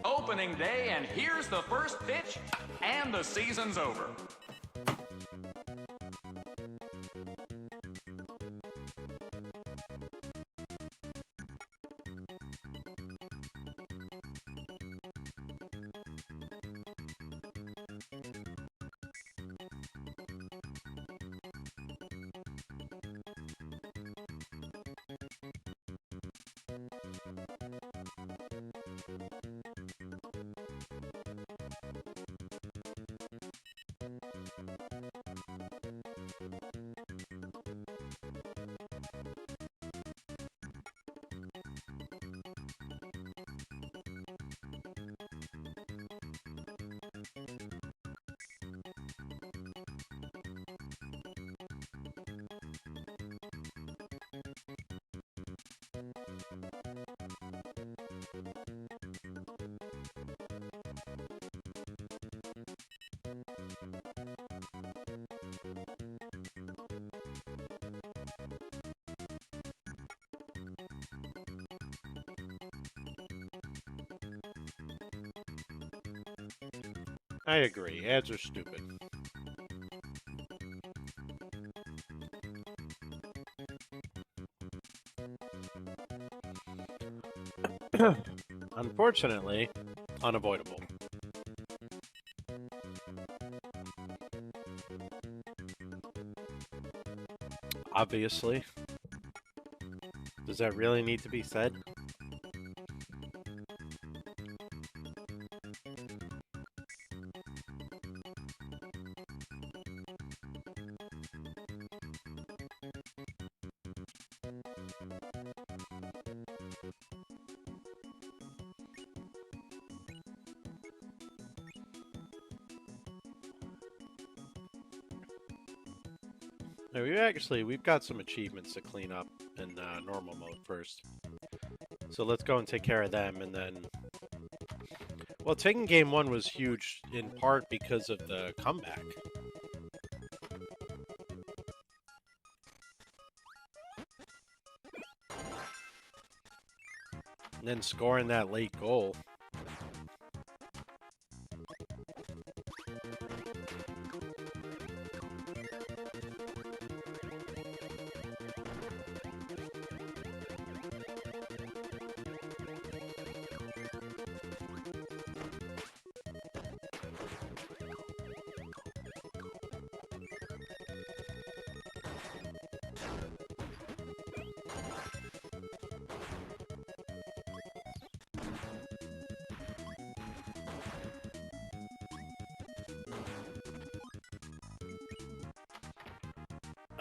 Opening day, and here's the first pitch, and the season's over. I agree. Ads are stupid. Unfortunately, unavoidable. Obviously. Does that really need to be said? No, we've got some achievements to clean up in normal mode first. So let's go and take care of them, and then... Well, taking game 1 was huge in part because of the comeback. And then scoring that late goal.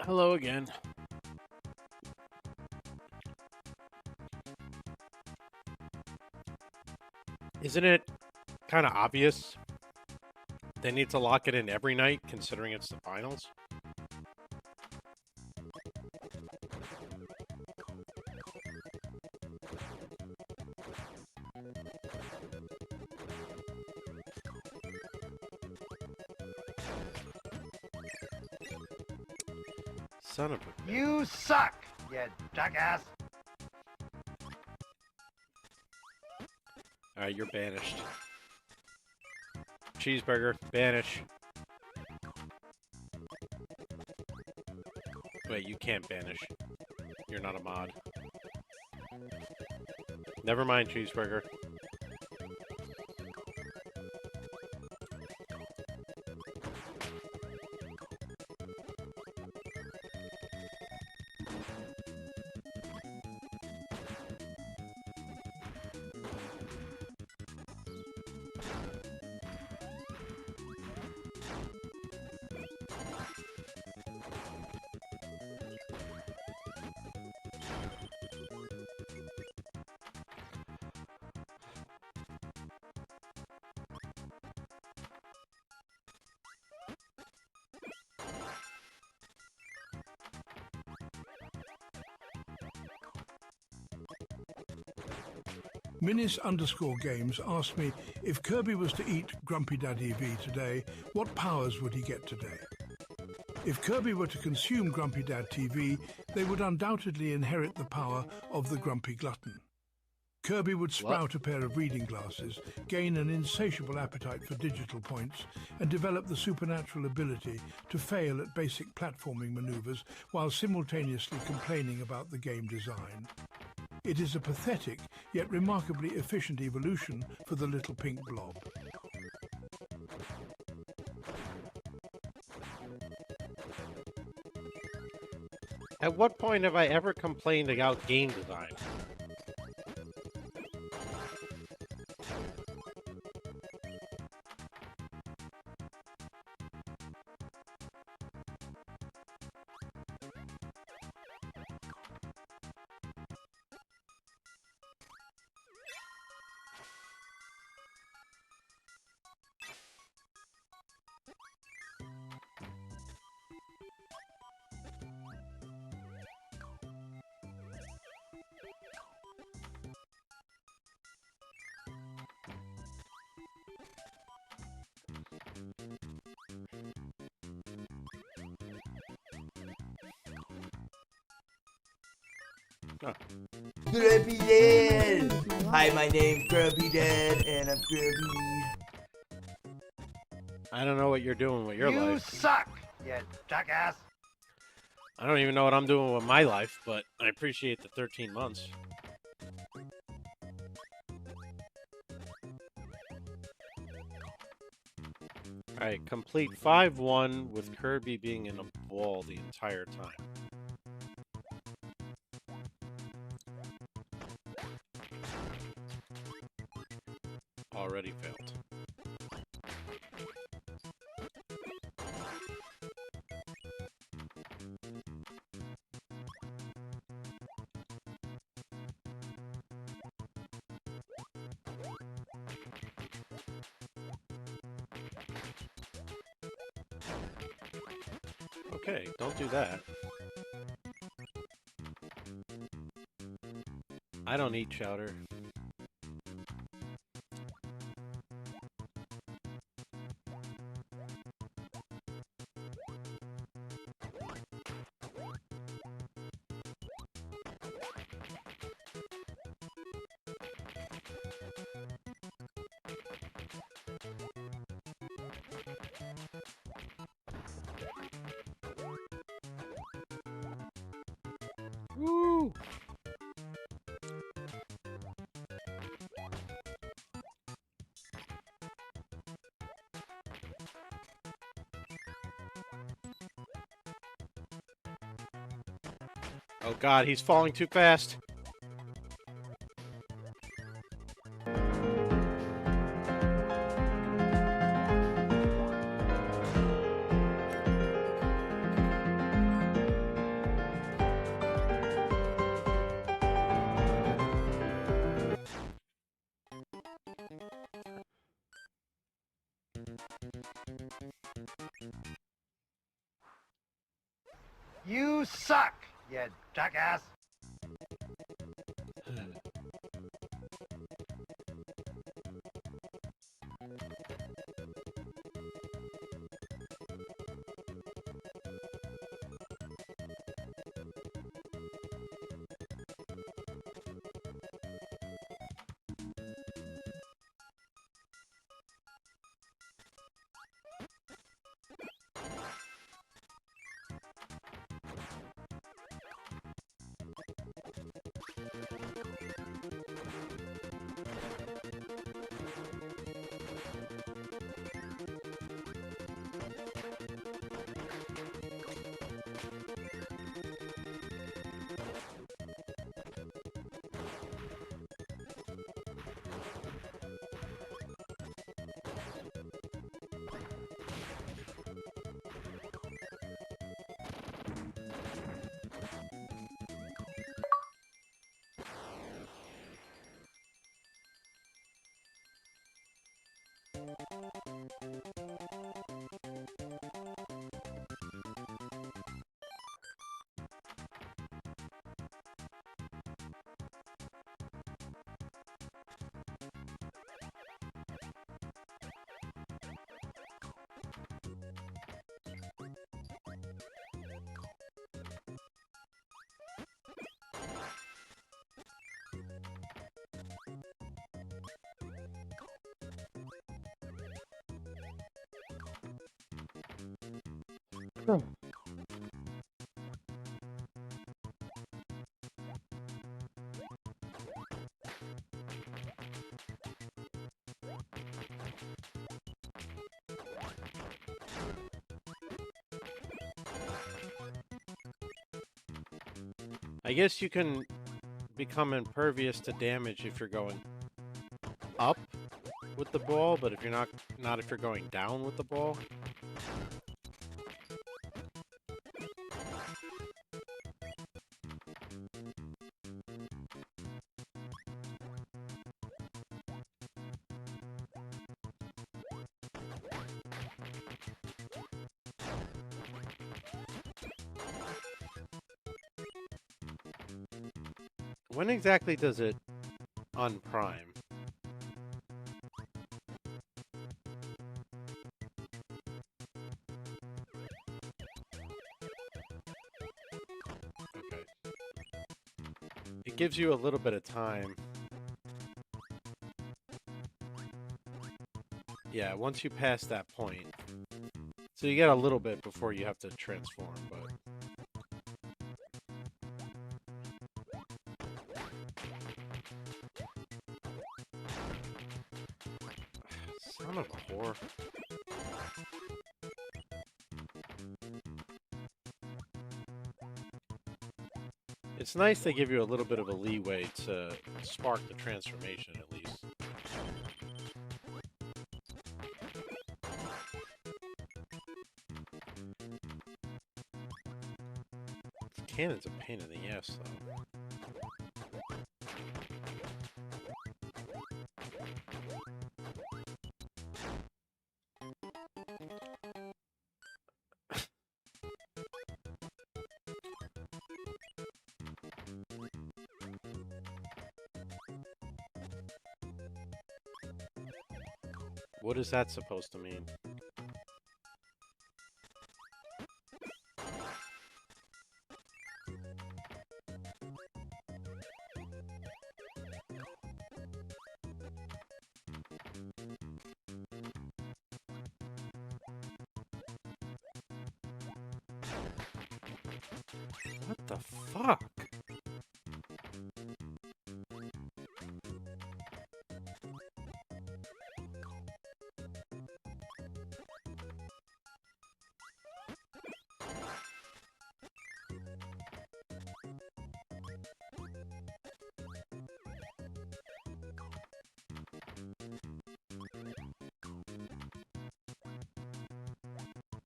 Hello again. Isn't it kind of obvious they need to lock it in every night, considering it's the finals? Son of a... You suck, you jackass! Alright, you're banished. Cheeseburger, banish. Wait, you can't banish. You're not a mod. Never mind, Cheeseburger. Minis_games asked me if Kirby was to eat Grumpy Daddy V today, what powers would he get today? If Kirby were to consume Grumpy Dad TV, they would undoubtedly inherit the power of the Grumpy Glutton. Kirby would sprout a pair of reading glasses, gain an insatiable appetite for digital points, and develop the supernatural ability to fail at basic platforming maneuvers while simultaneously complaining about the game design. It is a pathetic, yet remarkably efficient evolution for the little pink blob. At what point have I ever complained about game design? Oh. Kirby Dad! Hi, my name's Kirby Dad, and I'm Kirby. I don't know what you're doing with your You life. suck, you jackass. I don't even know what I'm doing with my life, but I appreciate the 13 months. Alright, complete 5-1 with Kirby being in a ball the entire time. Already failed. Okay, don't do that. I don't eat chowder. Woo! Oh god, he's falling too fast. You suck, you jackass. I guess you can become impervious to damage if you're going up with the ball, but if you're not if you're going down with the ball. When exactly does it unprime? Okay. It gives you a little bit of time. Yeah, once you pass that point. So you get a little bit before you have to transform, but... Son of a whore. It's nice they give you a little bit of a leeway to spark the transformation, at least. This cannon's a pain in the ass, though. What is that supposed to mean? What the fuck?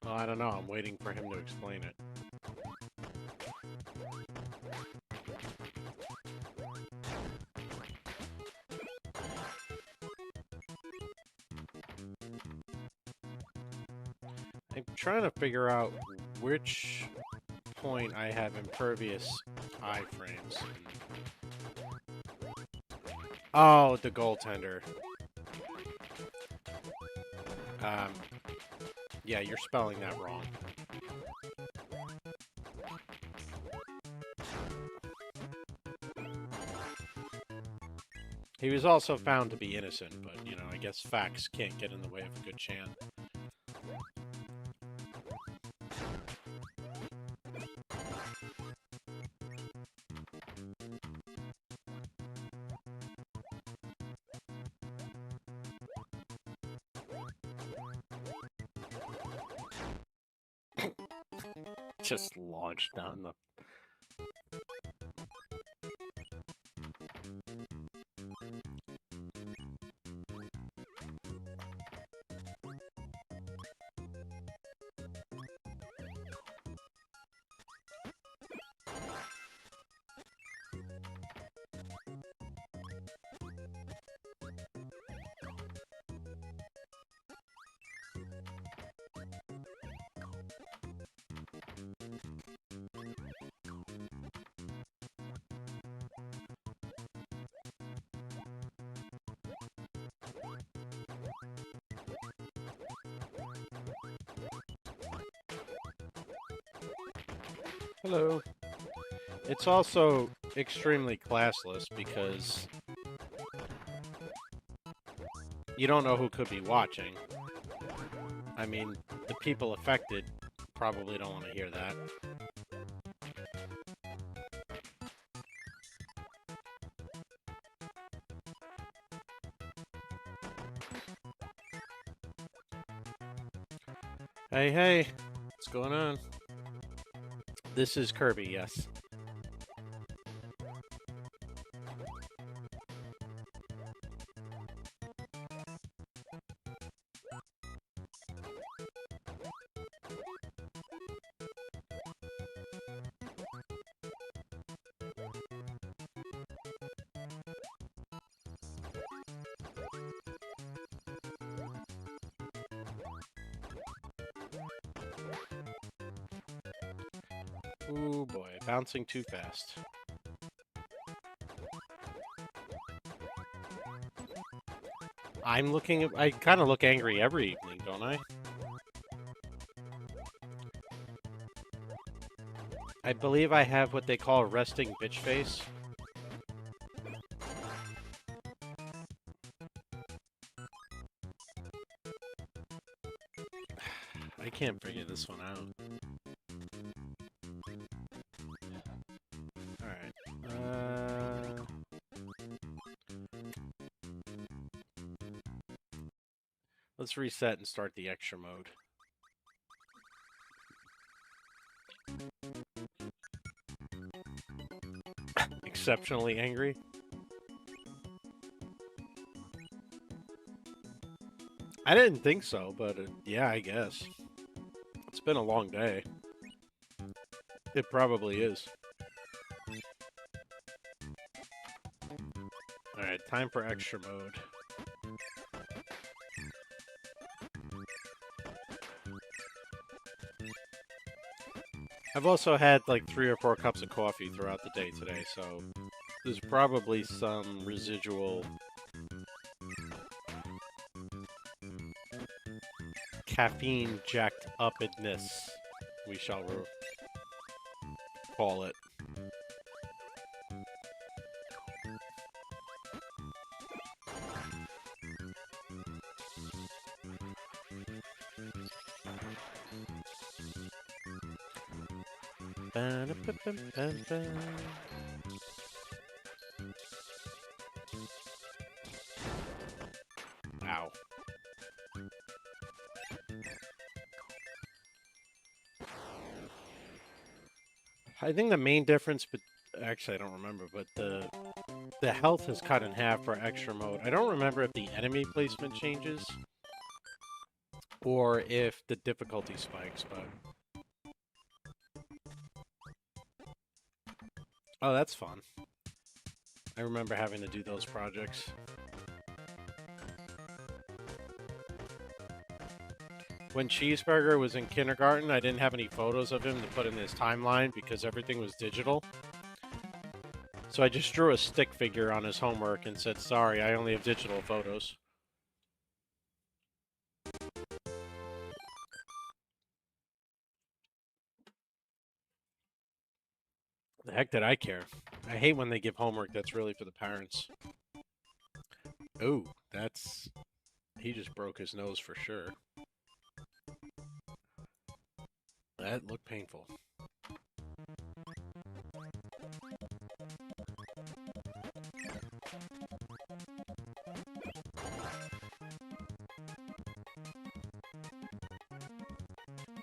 Well, I don't know. I'm waiting for him to explain it. I'm trying to figure out which point I have impervious iframes. Oh, the goaltender. Yeah, you're spelling that wrong. He was also found to be innocent, but, you know, I guess facts can't get in the way of a good chant. Just launched down the... Hello. It's also extremely classless because you don't know who could be watching. I mean, the people affected probably don't want to hear that. Hey, hey, what's going on? This is Kirby, yes. Ooh boy, bouncing too fast. I kind of look angry every evening, don't I? I believe I have what they call a resting bitch face. I can't figure this one out. Alright. Let's reset and start the extra mode. Exceptionally angry. I didn't think so, but yeah, I guess. It's been a long day. It probably is. Alright, time for extra mode. I've also had like 3 or 4 cups of coffee throughout the day today, so there's probably some residual caffeine jacked upness, we shall call it. Ow. I think the main difference, but actually I don't remember, but the health is cut in half for extra mode. I don't remember if the enemy placement changes or if the difficulty spikes, but oh, that's fun. I remember having to do those projects. When Cheeseburger was in kindergarten, I didn't have any photos of him to put in his timeline because everything was digital. So I just drew a stick figure on his homework and said, sorry, I only have digital photos. The heck did I care? I hate when they give homework that's really for the parents. Ooh, that's... He just broke his nose for sure. That looked painful.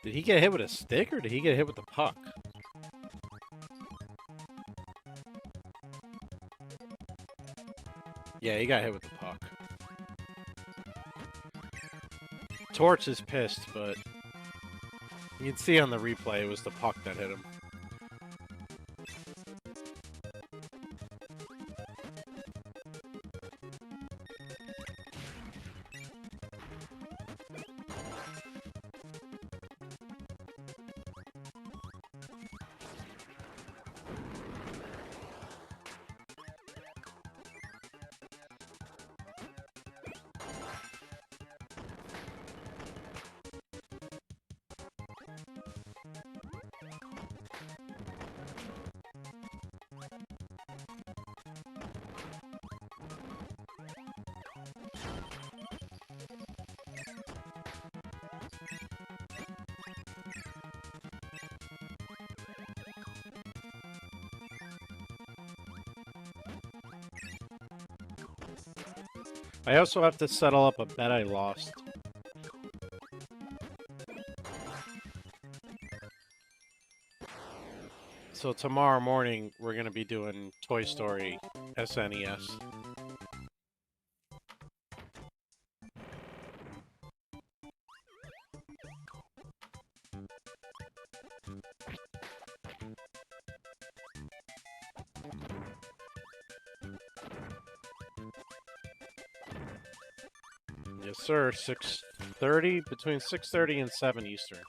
Did he get hit with a stick or did he get hit with the puck? Yeah, he got hit with the puck. Torch is pissed, but you can see on the replay it was the puck that hit him. I also have to settle up a bet I lost. So tomorrow morning, we're going to be doing Toy Story SNES. Yes, sir. 6:30, between 6:30 and 7 Eastern.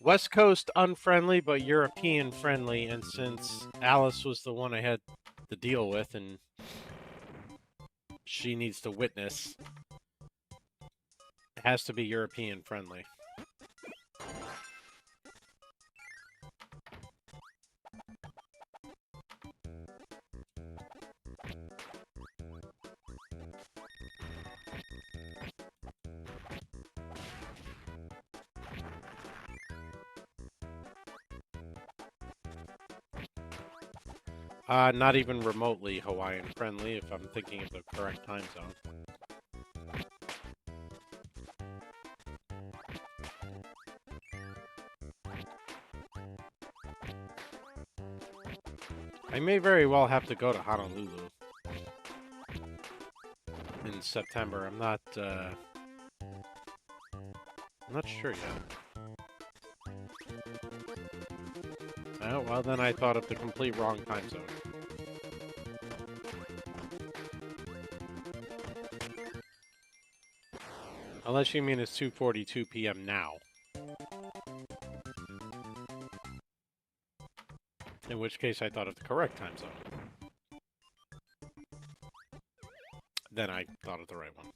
West Coast unfriendly, but European friendly. And since Alice was the one I had to deal with, and she needs to witness, it has to be European friendly. Not even remotely Hawaiian friendly, if I'm thinking of the correct time zone. I may very well have to go to Honolulu in September. I'm not sure yet. Oh, well, then I thought of the complete wrong time zone. Unless you mean it's 2:42 p.m. now. In which case I thought of the correct time zone. Then I thought of the right one.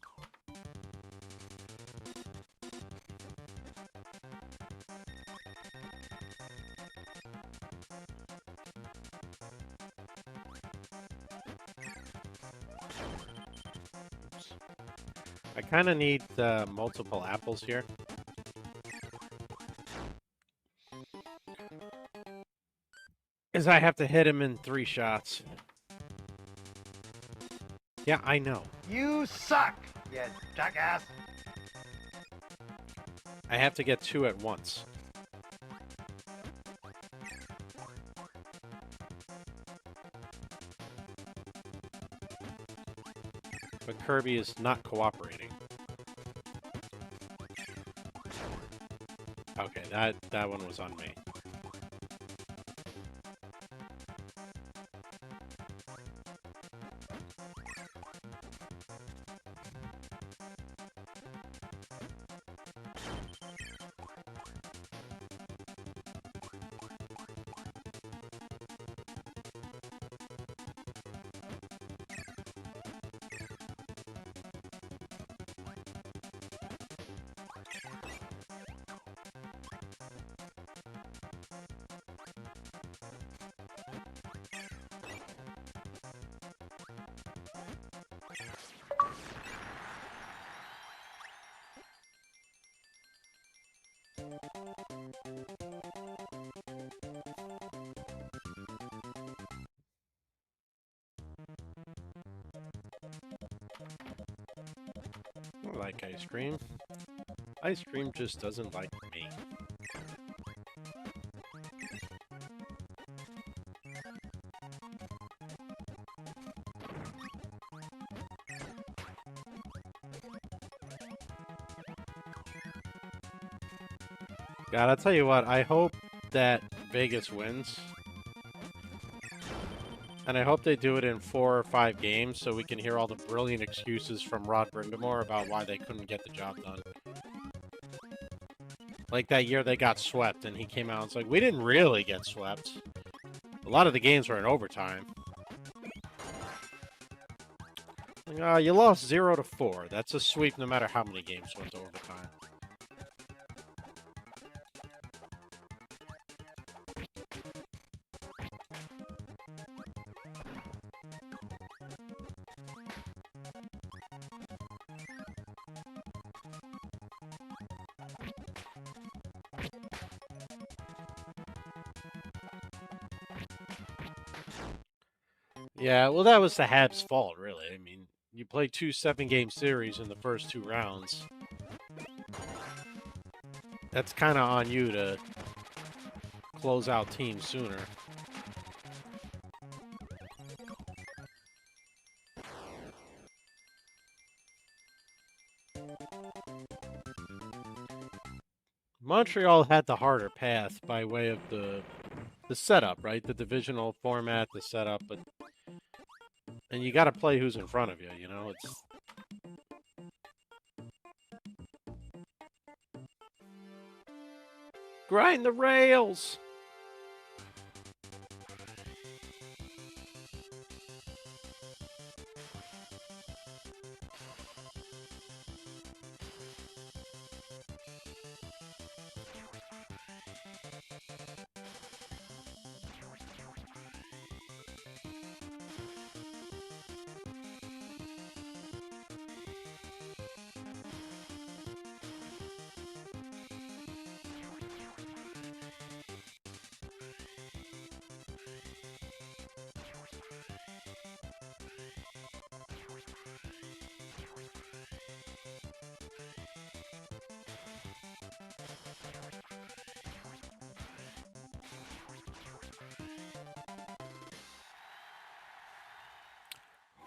Oops. I kind of need multiple apples here. Because I have to hit him in 3 shots. Yeah, I know. You suck, you jackass. I have to get 2 at once. But Kirby is not cooperating. Okay, that one was on me. I like ice cream. Ice cream just doesn't like me. God, I'll tell you what, I hope that Vegas wins. And I hope they do it in 4 or 5 games so we can hear all the brilliant excuses from Rod Brindamore about why they couldn't get the job done. Like that year they got swept and he came out and was like, we didn't really get swept. A lot of the games were in overtime. Like, you lost 0-4. That's a sweep no matter how many games went to overtime. Yeah, well, that was the Habs' fault, really. I mean, you play 2 7-game series in the first 2 rounds. That's kind of on you to close out teams sooner. Montreal had the harder path by way of the setup, right? The divisional format, the setup, but and you got to play who's in front of you, you know? It's grind the rails.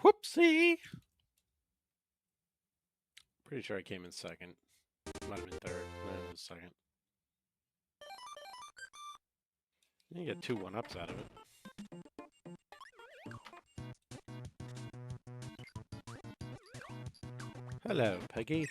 Whoopsie. Pretty sure I came in second. Might have been third. No, it was second. You get 2 1-ups out of it. Hello, Peggy.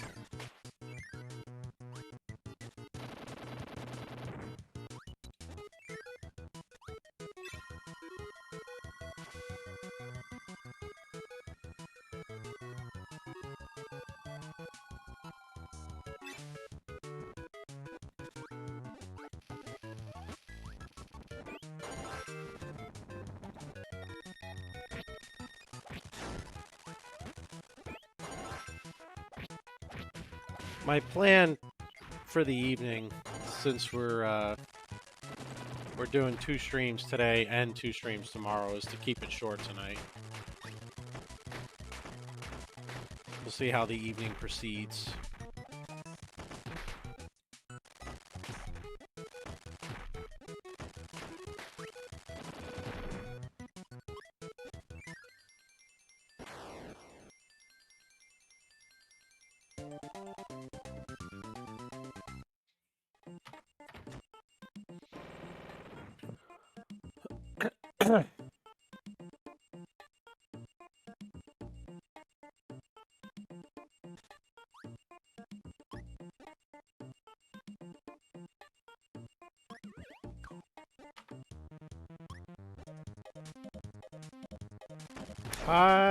My plan for the evening, since we're doing 2 streams today and 2 streams tomorrow, is to keep it short tonight. We'll see how the evening proceeds.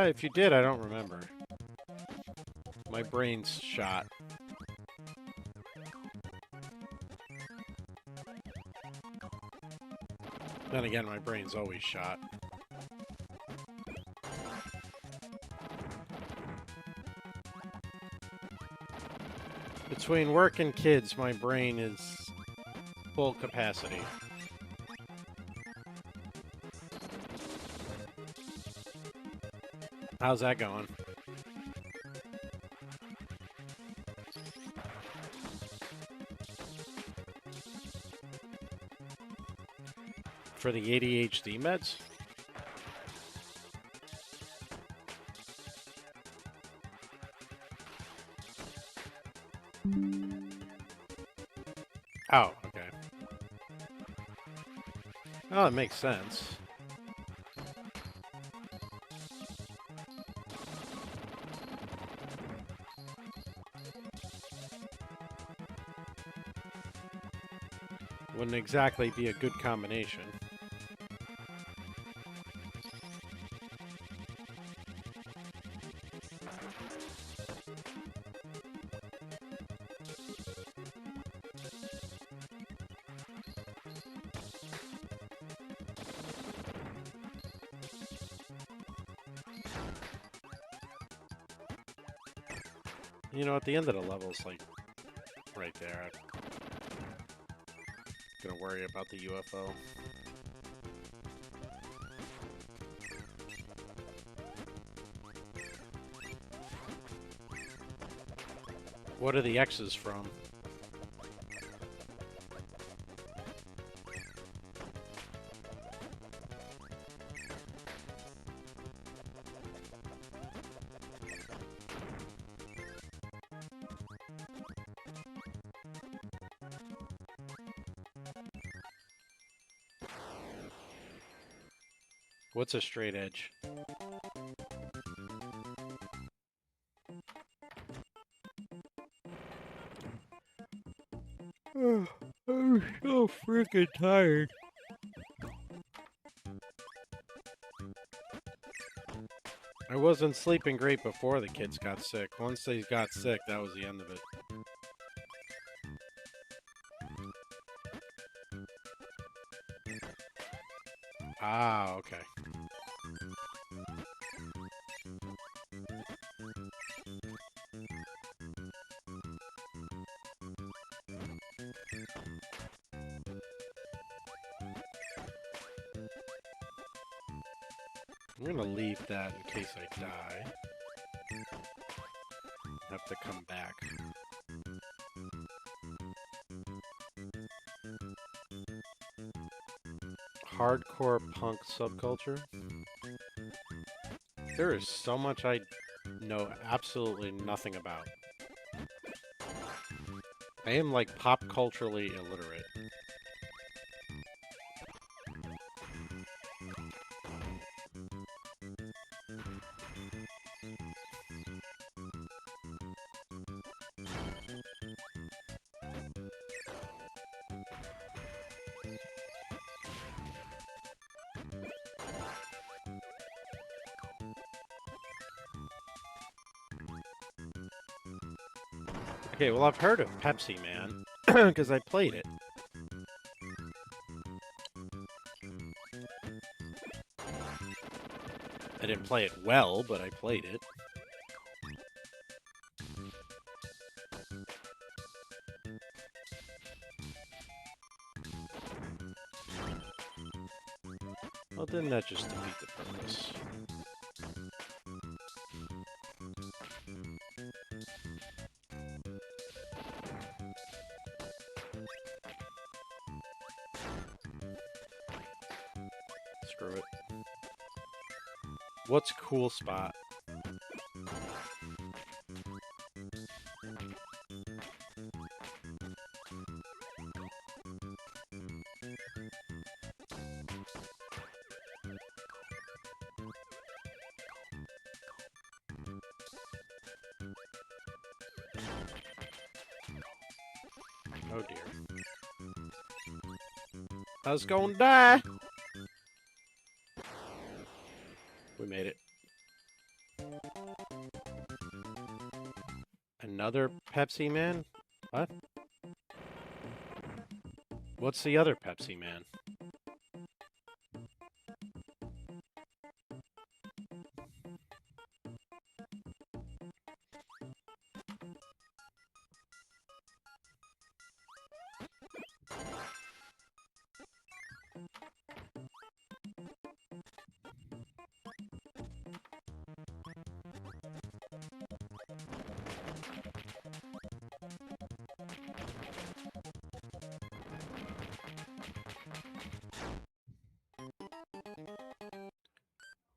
If you did, I don't remember. My brain's shot. Then again, my brain's always shot. Between work and kids, my brain is full capacity. How's that going? For the ADHD meds? Oh, okay. Oh, it makes sense. Wouldn't exactly be a good combination. You know, at the end of the level's like right there. I'm gonna worry about the UFO. What are the X's from? What's a straight edge? I'm so freaking tired. I wasn't sleeping great before the kids got sick. Once they got sick, that was the end of it. Ah, okay. I'm gonna leave that in case I die. Have to come back. Hardcore punk subculture. There is so much I know absolutely nothing about. I am like pop culturally illiterate. Okay, well, I've heard of Pepsi Man, because I played it. I didn't play it well, but I played it. Well, didn't that just defeat the purpose? Screw it. What's cool spot? Oh dear. I was gonna die! We made it. Another Pepsi Man? What? What's the other Pepsi Man?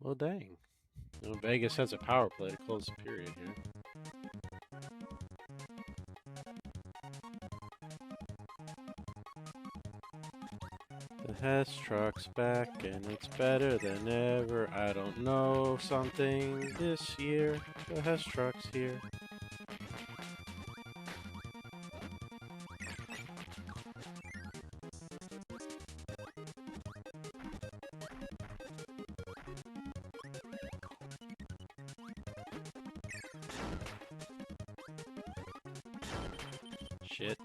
Well, dang. You know, Vegas has a power play to close the period here. The Hess truck's back and it's better than ever. I don't know something this year. The Hess truck's here. Shit.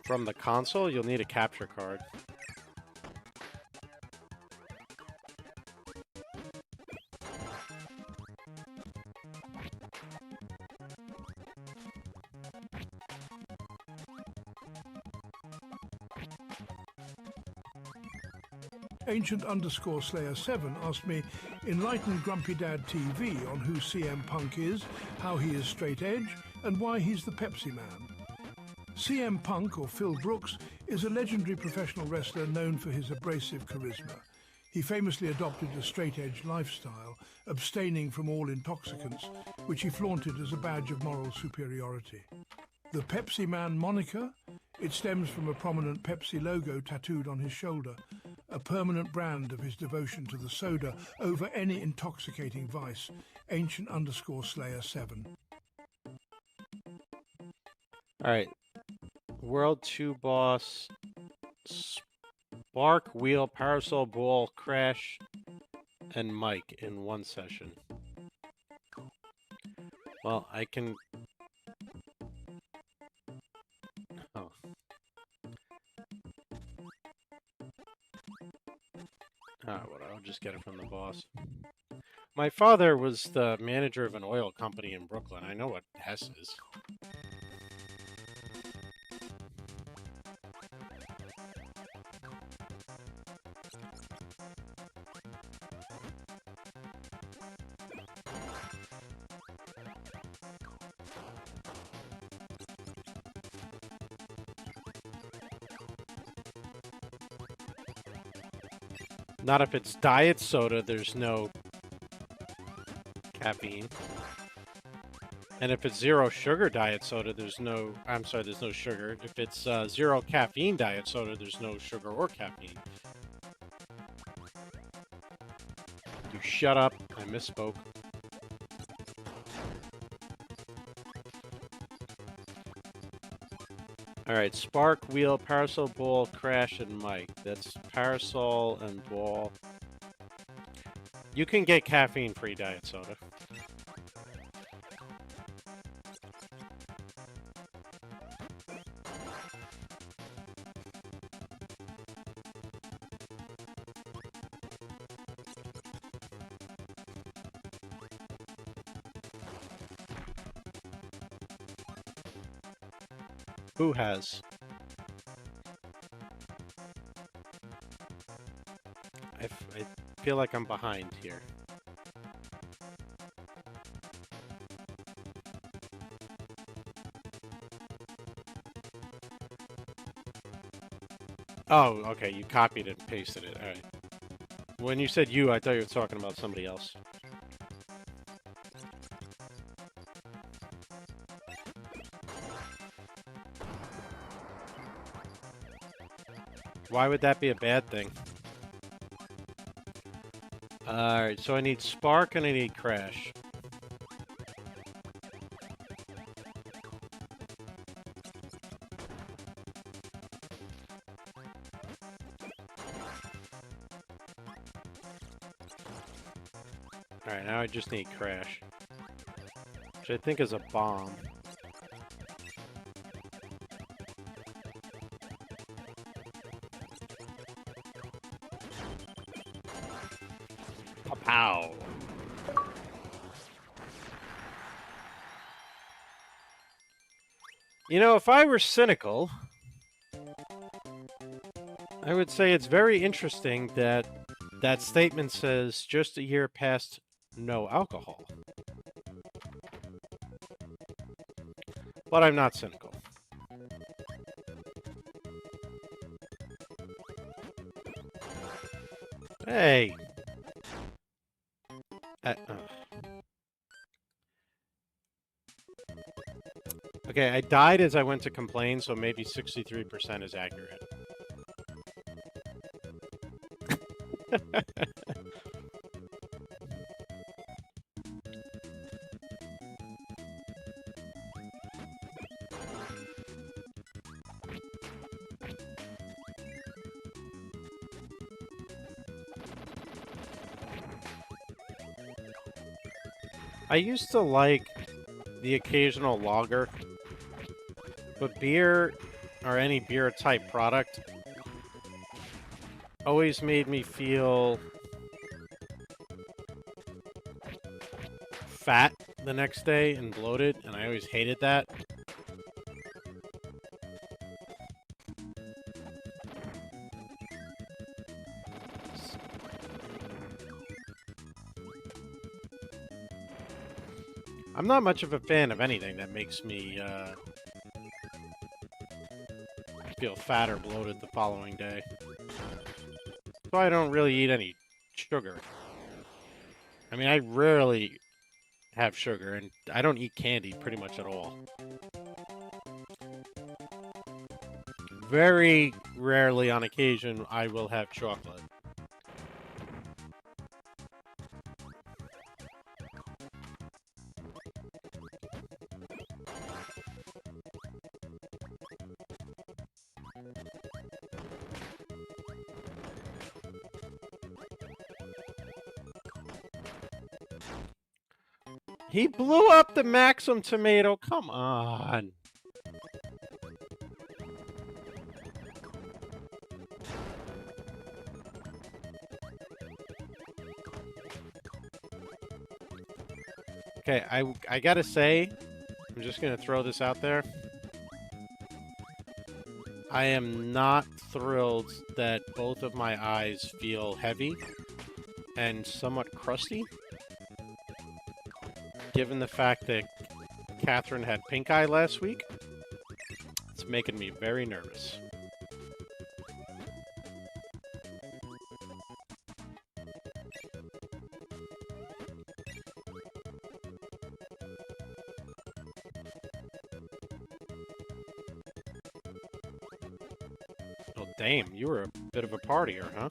From the console, you'll need a capture card. Ancient_Slayer7 asked me, enlighten Grumpy Dad TV on who CM Punk is, how he is straight edge, and why he's the Pepsi Man. CM Punk, or Phil Brooks, is a legendary professional wrestler known for his abrasive charisma. He famously adopted a straight-edge lifestyle, abstaining from all intoxicants, which he flaunted as a badge of moral superiority. The Pepsi Man moniker? It stems from a prominent Pepsi logo tattooed on his shoulder, a permanent brand of his devotion to the soda over any intoxicating vice. Ancient_Slayer7. Alright. World 2 boss. Spark, wheel, parasol, ball, crash, and Mike in one session. Well, I can... Oh. Ah, well, I'll just get it from the boss. My father was the manager of an oil company in Brooklyn. I know what Hess is. Not if it's diet soda, there's no caffeine. And if it's zero sugar diet soda, there's no... I'm sorry, there's no sugar. If it's zero caffeine diet soda, there's no sugar or caffeine. You shut up. I misspoke. Alright, spark, wheel, parasol, ball, crash, and Mike. That's parasol and ball. You can get caffeine-free diet soda. Who has? I feel like I'm behind here. Oh, okay, you copied it and pasted it. Alright. When you said you, I thought you were talking about somebody else. Why would that be a bad thing? Alright, so I need spark and I need crash. Alright, now I just need crash. Which I think is a bomb. Pow! You know, if I were cynical, I would say it's very interesting that that statement says just a year past no alcohol. But I'm not cynical. Hey! Okay, I died as I went to complain, so maybe 63% is accurate. I used to like the occasional lager, but beer, or any beer type product, always made me feel fat the next day and bloated, and I always hated that. I'm not much of a fan of anything that makes me feel fat or bloated the following day. So I don't really eat any sugar. I mean, I rarely have sugar, and I don't eat candy pretty much at all. Very rarely on occasion, I will have chocolate. He blew up the Maxim tomato. Come on. Okay, I gotta say, I'm just gonna throw this out there. I am not thrilled that both of my eyes feel heavy and somewhat crusty, given the fact that Catherine had pink eye last week. It's making me very nervous. Oh, damn, you were a bit of a partier, huh?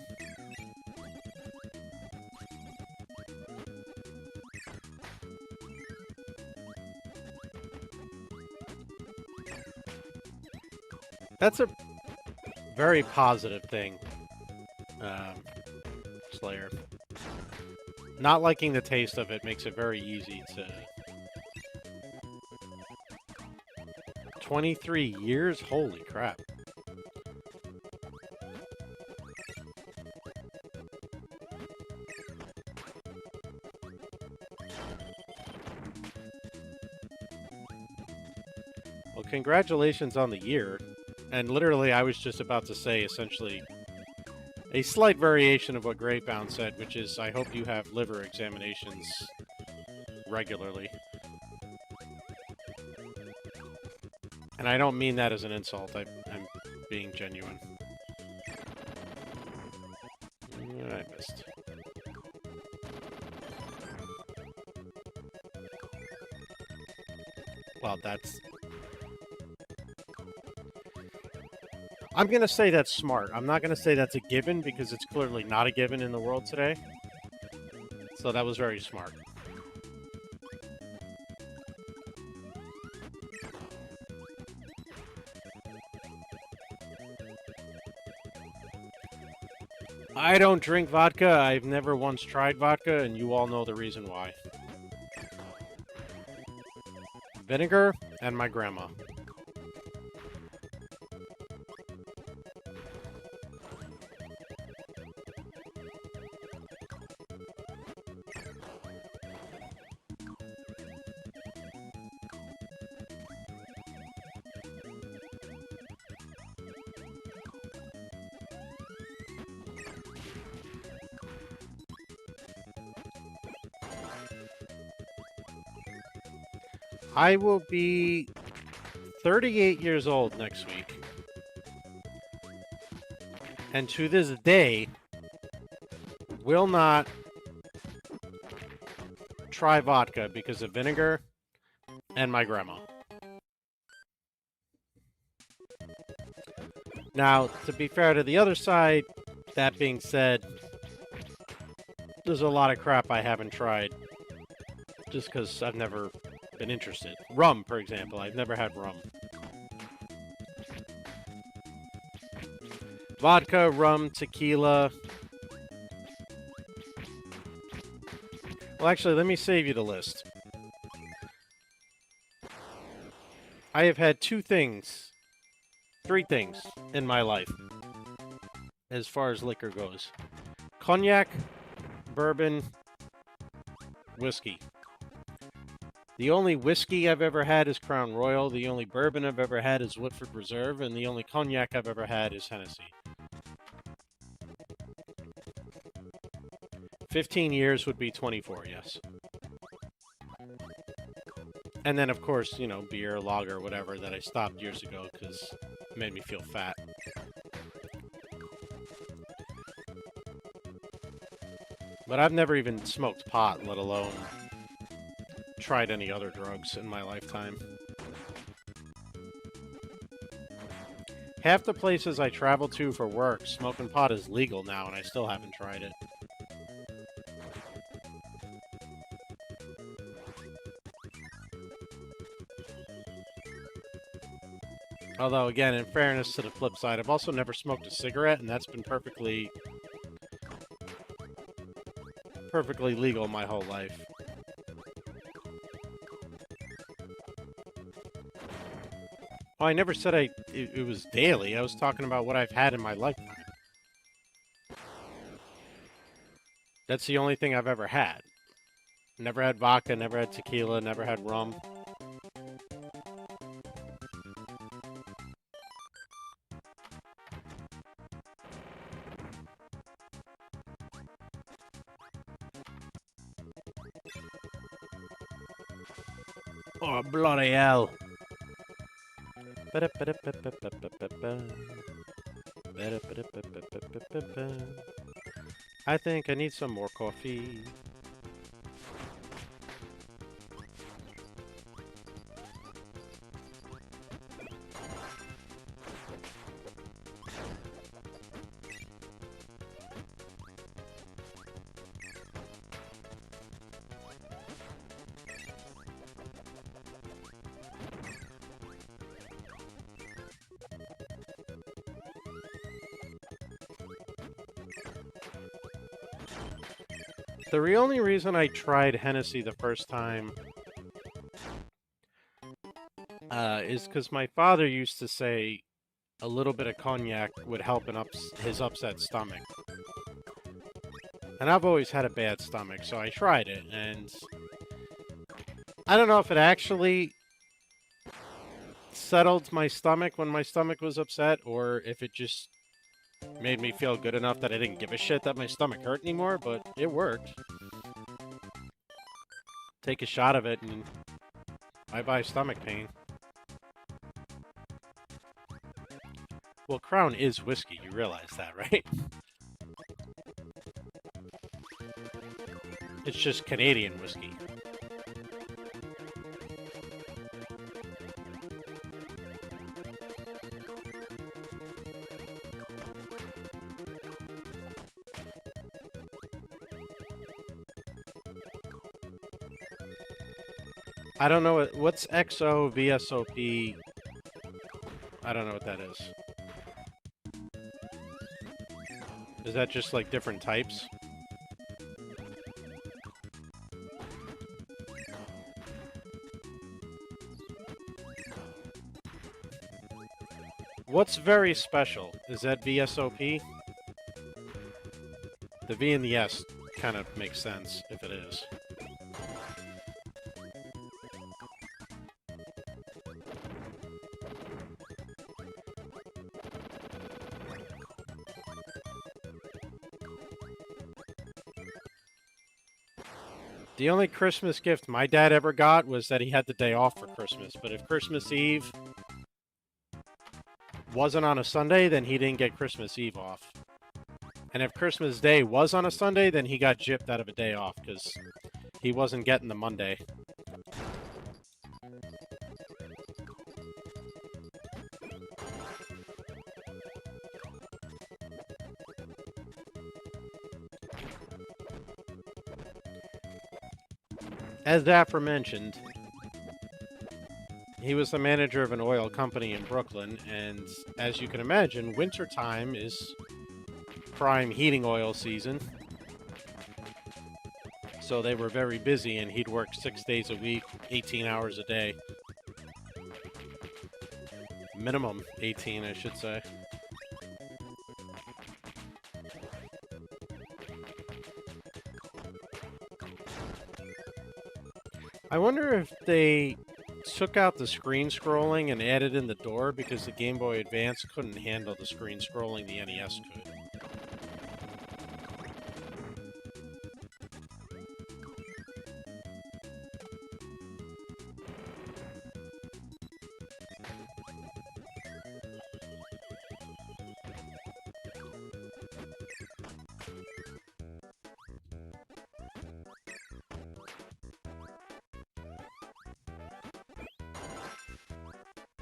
That's a very positive thing, Slayer. Not liking the taste of it makes it very easy to... 23 years? Holy crap. Well, congratulations on the year. And literally, I was just about to say, essentially, a slight variation of what Grapebound said, which is, I hope you have liver examinations regularly. And I don't mean that as an insult. I'm being genuine. I missed. Well, that's... I'm going to say that's smart. I'm not going to say that's a given, because it's clearly not a given in the world today. So that was very smart. I don't drink vodka. I've never once tried vodka, and you all know the reason why. Vinegar and my grandma. I will be 38 years old next week. And to this day, will not try vodka because of vinegar and my grandma. Now, to be fair to the other side, that being said, there's a lot of crap I haven't tried just because I've never been interested. Rum, for example. I've never had rum. Vodka, rum, tequila. Well, actually, let me save you the list. I have had three things in my life as far as liquor goes. Cognac, bourbon, whiskey. The only whiskey I've ever had is Crown Royal. The only bourbon I've ever had is Woodford Reserve. And the only cognac I've ever had is Hennessy. 15 years would be 24, yes. And then, of course, you know, beer, lager, whatever, that I stopped years ago because it made me feel fat. But I've never even smoked pot, let alone tried any other drugs in my lifetime. Half the places I travel to for work, smoking pot is legal now, and I still haven't tried it. Although, again, in fairness to the flip side, I've also never smoked a cigarette, and that's been perfectly legal my whole life. Well, I never said it was daily. I was talking about what I've had in my lifetime. That's the only thing I've ever had. Never had vodka, never had tequila, never had rum. Oh, bloody hell. I think I need some more coffee. The only reason I tried Hennessy the first time is because my father used to say a little bit of cognac would help his upset stomach. And I've always had a bad stomach, so I tried it, and I don't know if it actually settled my stomach when my stomach was upset, or if it just made me feel good enough that I didn't give a shit that my stomach hurt anymore, but it worked. Take a shot of it and bye-bye stomach pain. Well, Crown is whiskey, you realize that, right? It's just Canadian whiskey. I don't know what's XO, VSOP. I don't know what that is. Is that just like different types? What's very special? Is that VSOP? The V and the S kind of makes sense if it is. The only Christmas gift my dad ever got was that he had the day off for Christmas. But if Christmas Eve wasn't on a Sunday, then he didn't get Christmas Eve off. And if Christmas Day was on a Sunday, then he got gypped out of a day off because he wasn't getting the Monday. as aforementioned, he was the manager of an oil company in Brooklyn, and as you can imagine, wintertime is prime heating oil season. So they were very busy, and he'd work 6 days a week, 18 hours a day. Minimum 18, I should say. I wonder if they took out the screen scrolling and added in the door because the Game Boy Advance couldn't handle the screen scrolling the NES could.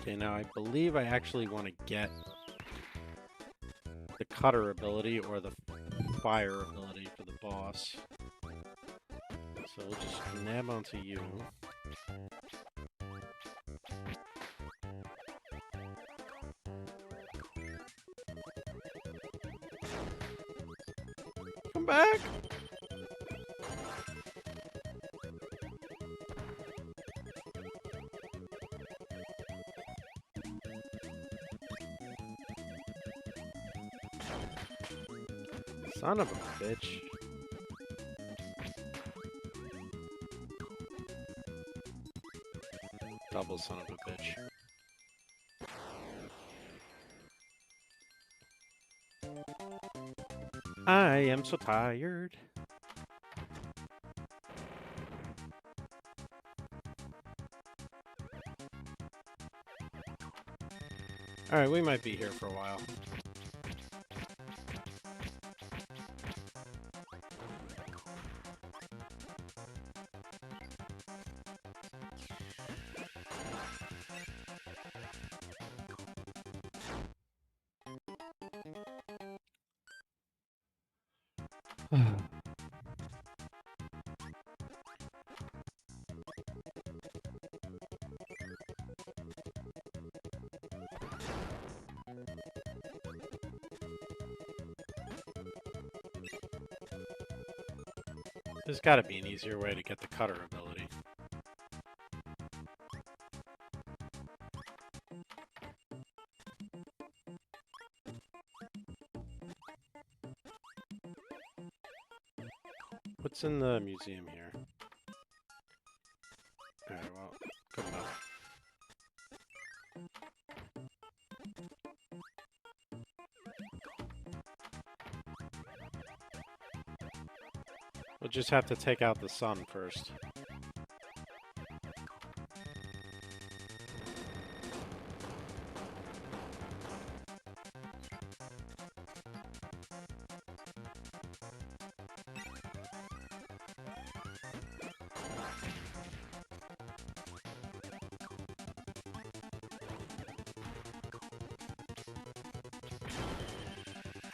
Okay, now I believe I actually want to get the cutter ability or the fire ability for the boss. So we'll just nab onto you. Come back! Son of a bitch. Double son of a bitch. I am so tired. Alright, we might be here for a while. There's gotta be an easier way to get the cutter ability. What's in the museum here? Alright, well, good enough. We'll just have to take out the sun first.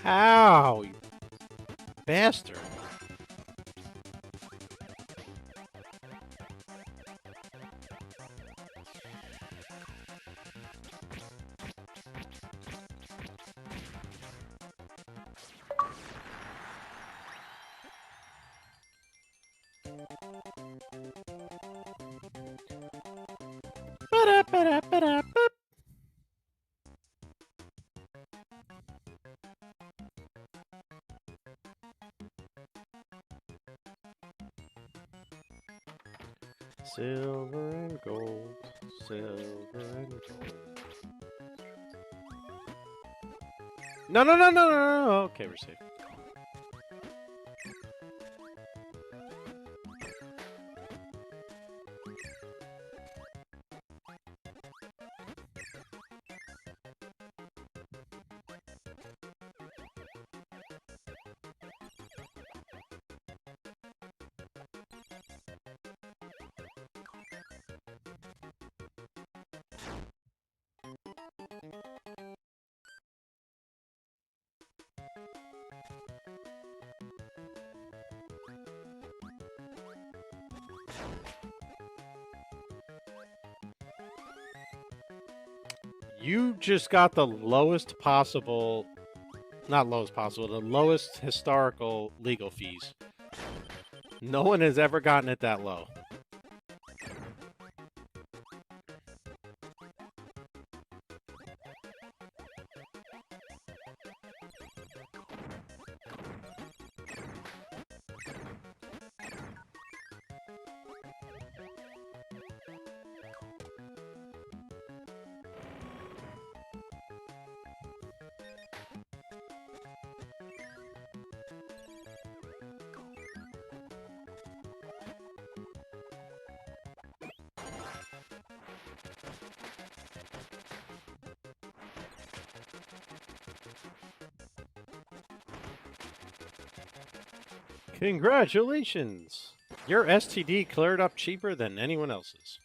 Ow, you bastard. Ba-da-ba-da-ba-da-ba. Silver and gold, silver and gold. No, no, no, no, no, no. Okay, we're safe. You just got the lowest possible, not lowest possible, the lowest historical legal fees. No one has ever gotten it that low. Congratulations! Your STD cleared up cheaper than anyone else's.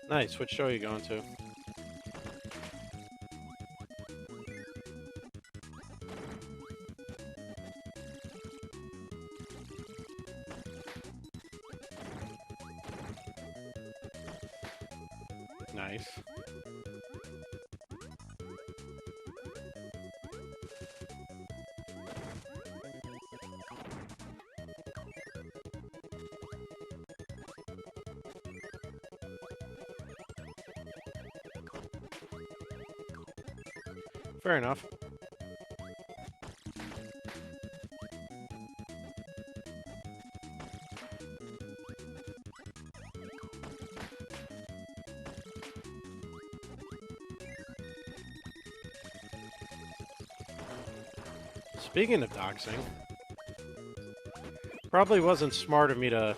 Nice. Which show are you going to? Nice. Fair enough. Speaking of doxing, probably wasn't smart of me to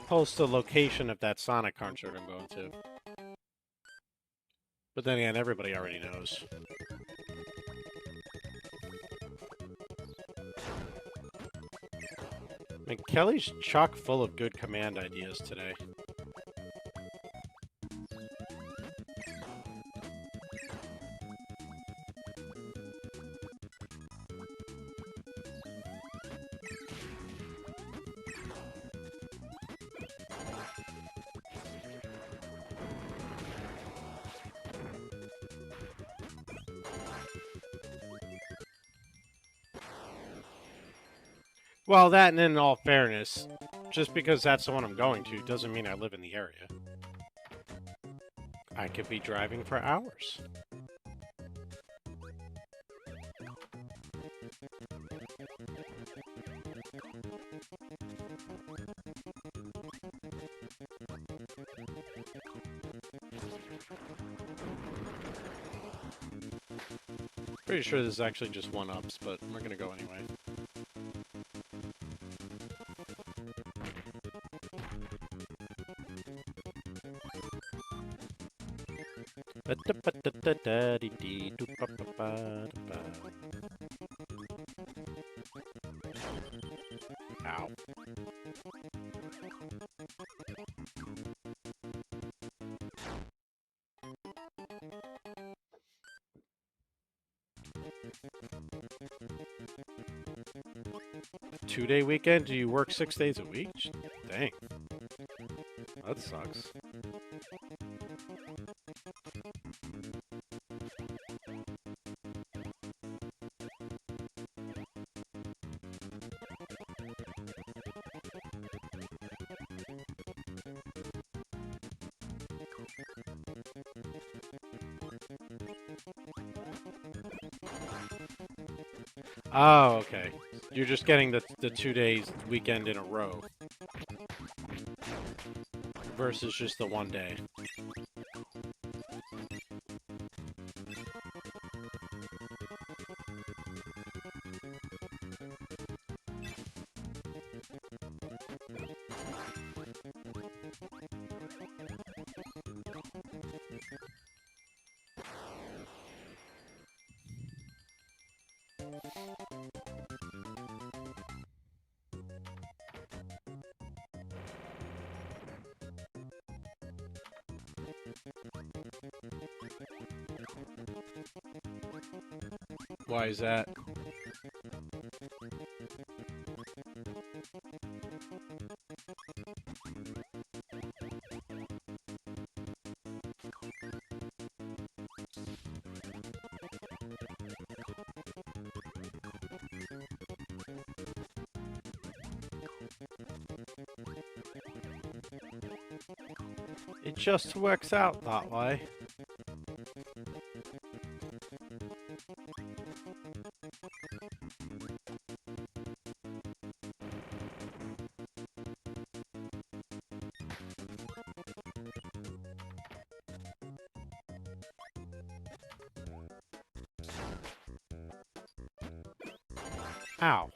post the location of that Sonic concert I'm going to. But then again, everybody already knows. I mean, Kelly's chock full of good command ideas today. Well, that, and in all fairness, just because that's the one I'm going to doesn't mean I live in the area. I could be driving for hours. Pretty sure this is actually just one-ups, but we're gonna go anyway. Ow. Two-day weekend? Do you work 6 days a week? Dang. That sucks. Oh, okay. You're just getting the 2 days weekend in a row. Versus just the 1 day. Why is that? It just works out that way. Ow.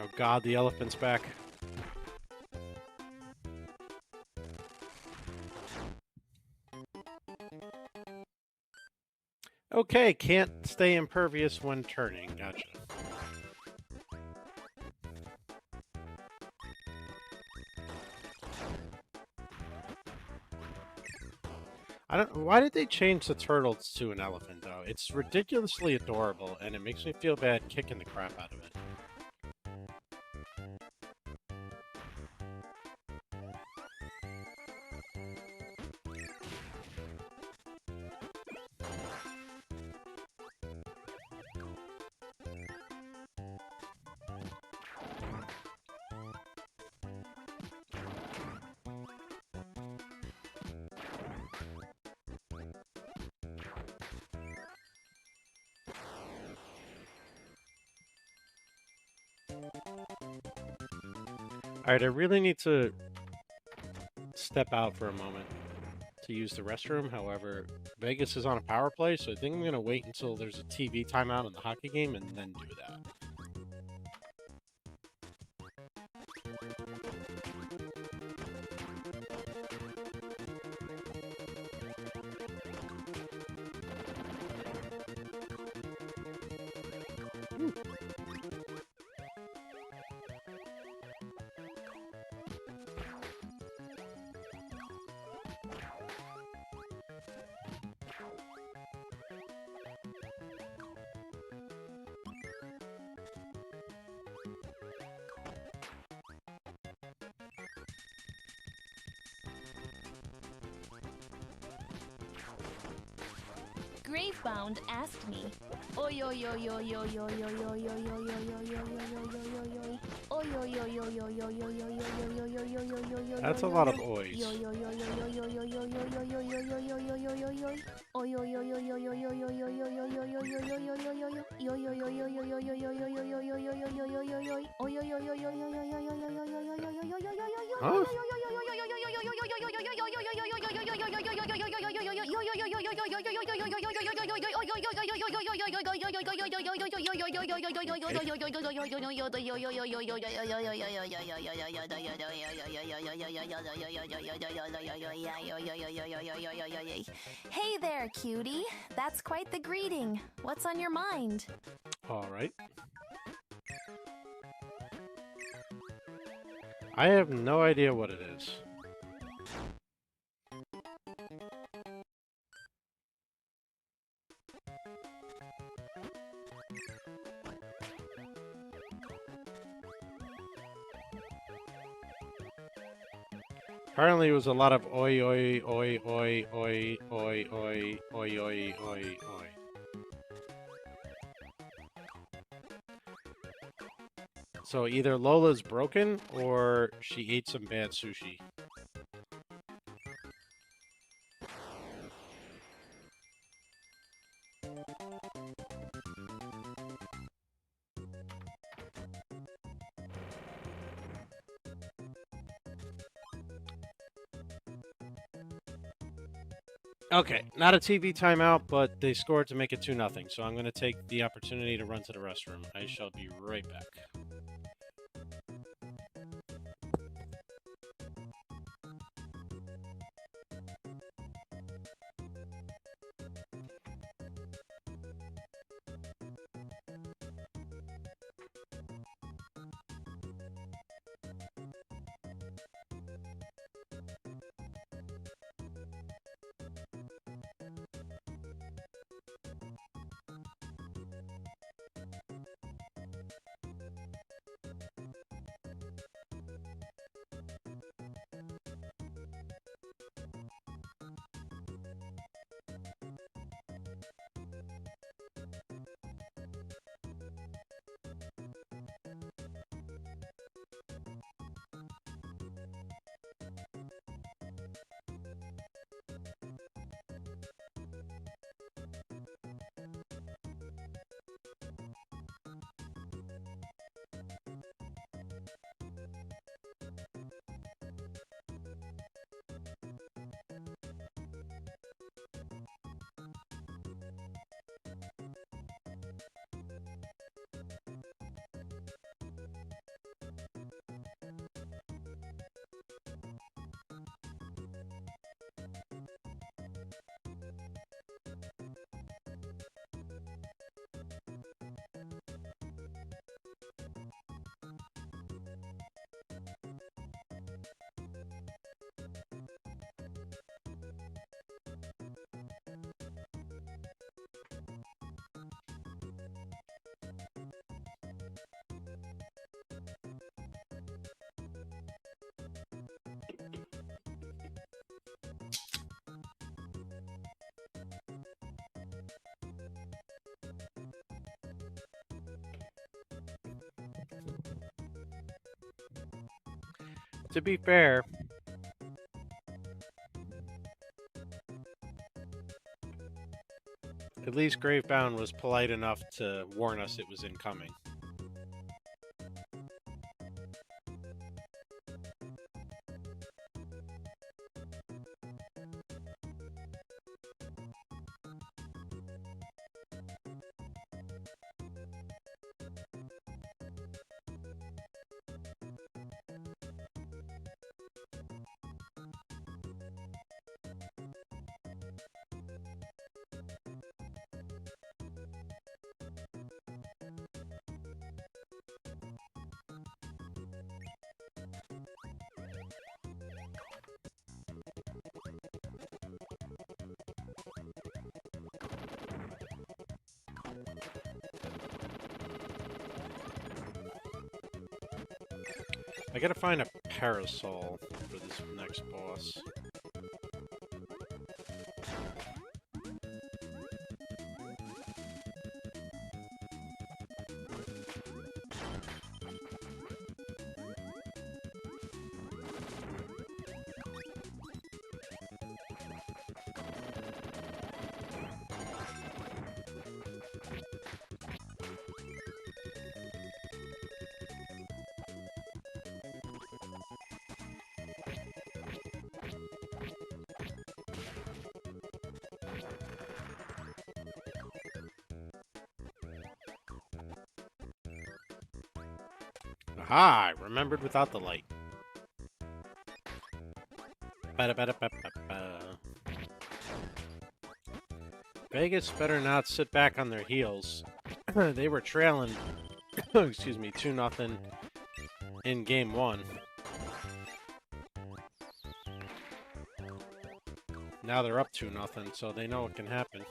Oh god, the elephant's back. Okay, can't stay impervious when turning. Gotcha. Why did they change the turtle to an elephant, though? It's ridiculously adorable, and it makes me feel bad kicking the crap out of it. Alright, I really need to step out for a moment to use the restroom. However, Vegas is on a power play, so I think I'm going to wait until there's a TV timeout in the hockey game and then do that. Gravebound asked me. Oi oi oi oi oi oi oi oi oi oi oi oi oi. That's a lot of oys. Huh? Hey there, cutie. That's quite the greeting. What's on your mind? All right. I have no idea what it is. Apparently, it was a lot of oi, oi, oi, oi, oi, oi, oi, oi, oi, oi, oi. So either Lola's broken or she ate some bad sushi. Okay, not a TV timeout, but they scored to make it 2-0. So I'm going to take the opportunity to run to the restroom. I shall be right back. To be fair, at least Gravebound was polite enough to warn us it was incoming. I gotta find a parasol for this next boss. Aha! I remembered without the light. Ba-da-ba-da-ba-ba-ba. Vegas better not sit back on their heels. They were trailing, excuse me, 2-0 in game 1. Now they're up 2-0, so they know it can happen.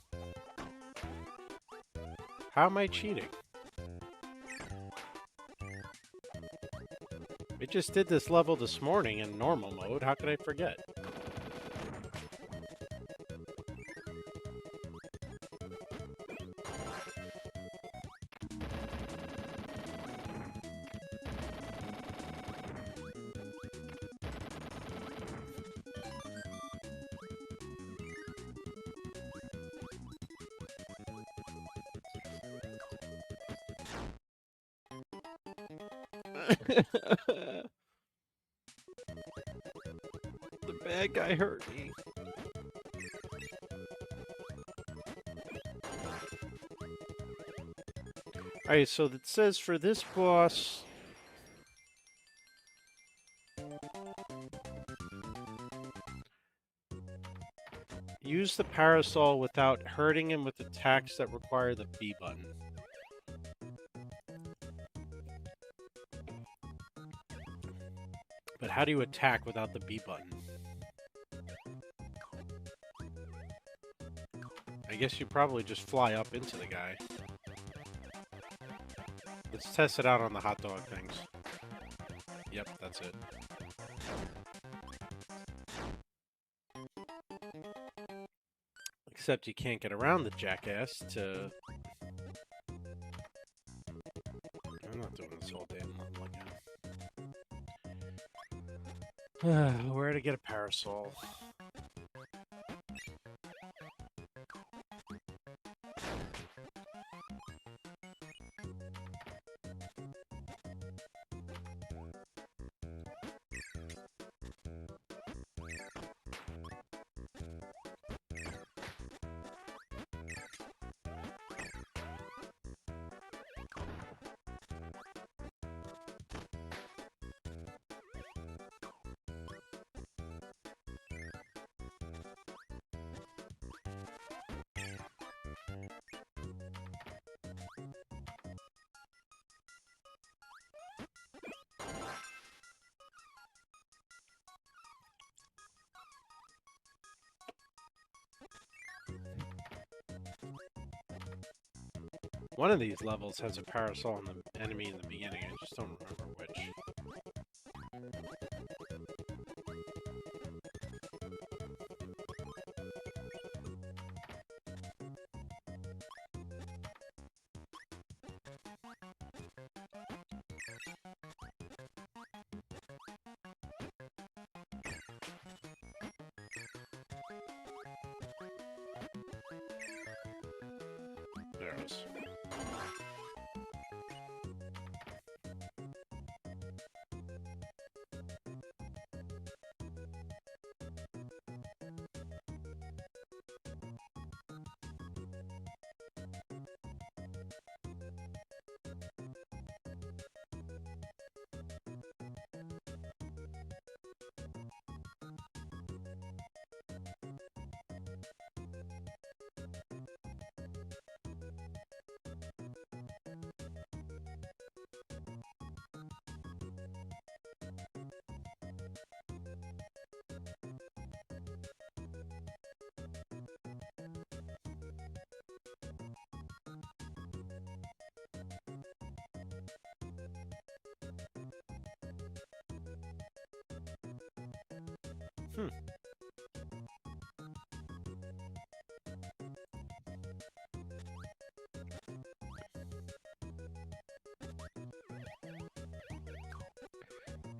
How am I cheating? We just did this level this morning in normal mode. How could I forget? The bad guy hurt me. Alright, so it says for this boss... use the parasol without hurting him with attacks that require the B button. But how do you attack without the B button? I guess you probably just fly up into the guy. Let's test it out on the hot dog things. Yep, that's it. Except you can't get around the jackass to... I'm not doing this whole damn level again. Where to get a parasol? One of these levels has a parasol on the enemy in the beginning, I just don't remember which. There it is.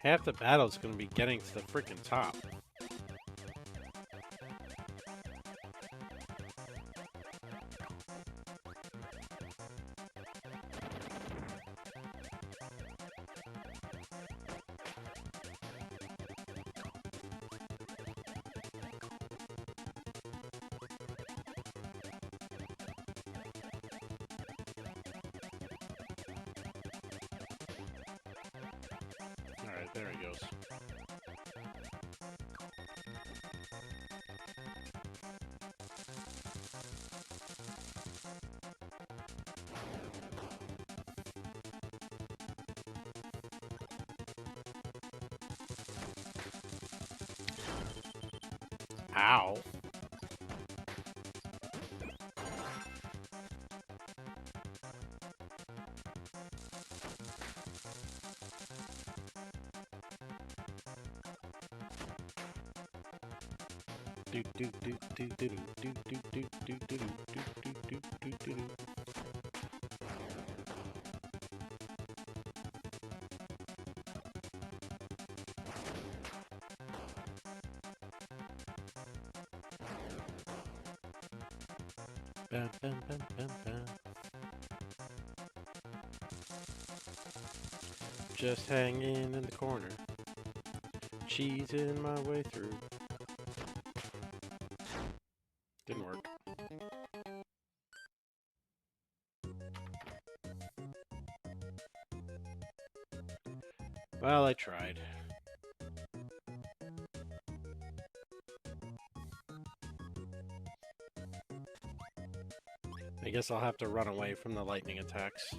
Half the battle's gonna be getting to the freaking top. Alright, there he goes. Ow. Do do do do do do do do do do do do do do do do. Bam, bam, bam, bam, bam. Just hanging in the corner, cheesing my way through. Didn't work. Well, I tried. I guess I'll have to run away from the lightning attacks.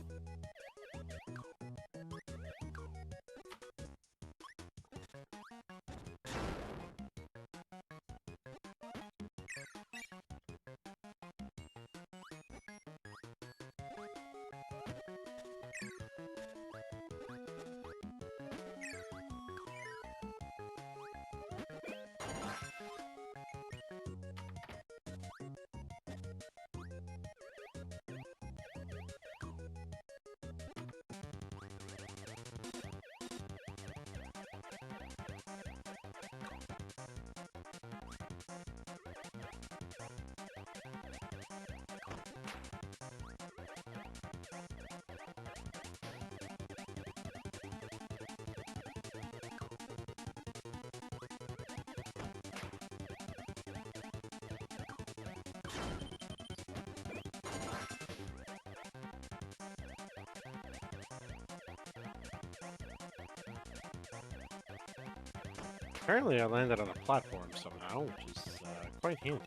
Apparently I landed on a platform somehow, which is quite handy.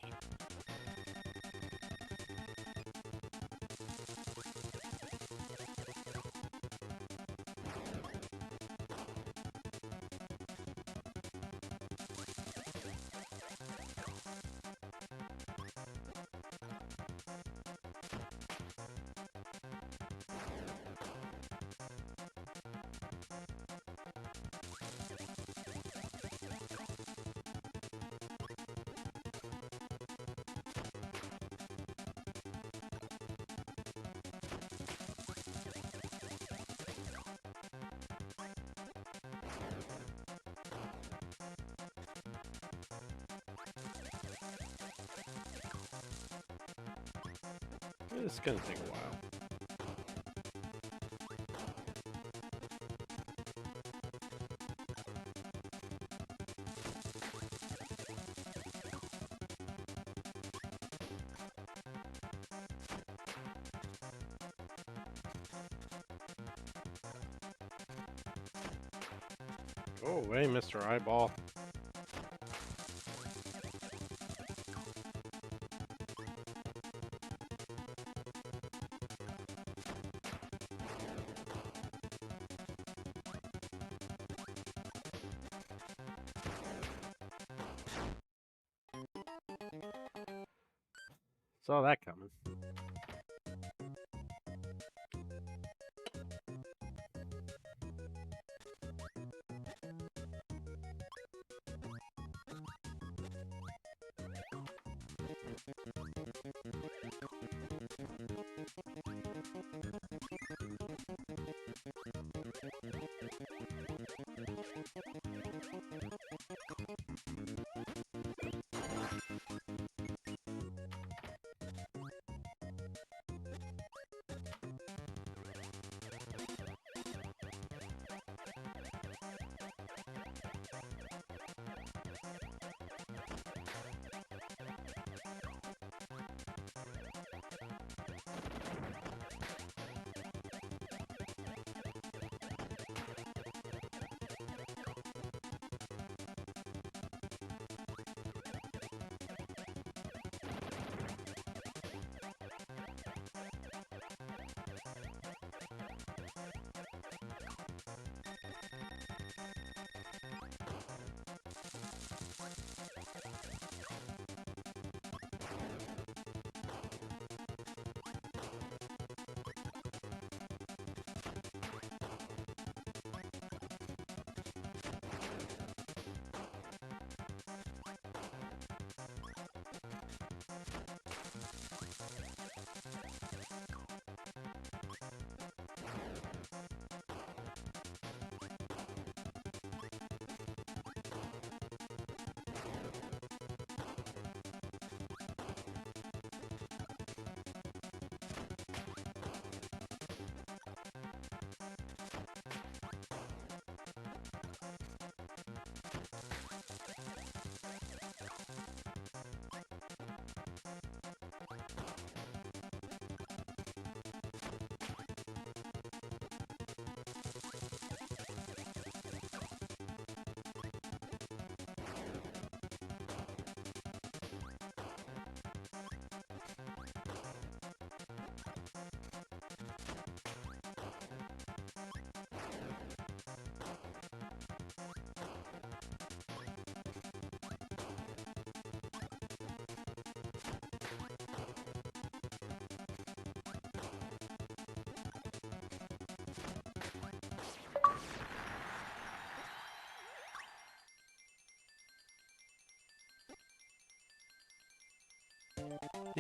It's gonna take a while. Go away, Mr. Eyeball. Saw that coming.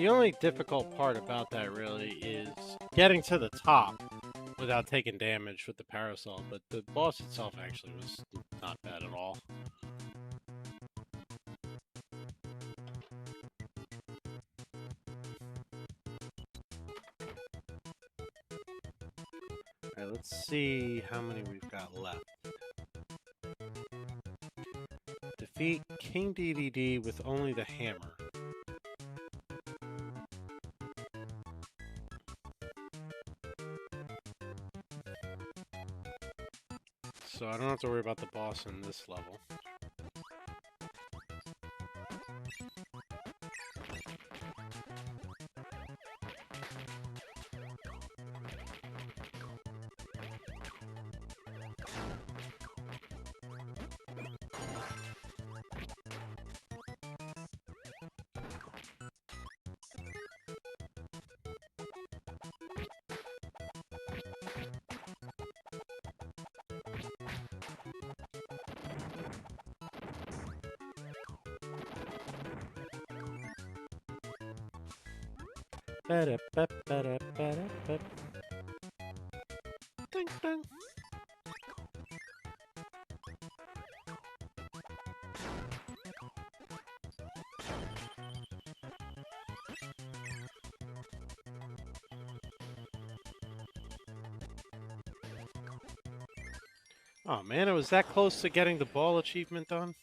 The only difficult part about that really is getting to the top without taking damage with the parasol, but the boss itself actually was not bad at all. Alright, let's see how many we've got left. Defeat King DDD with only the hammer. So I don't have to worry about the boss in this level. Ding ding. Oh man, it was that close to getting the ball achievement done.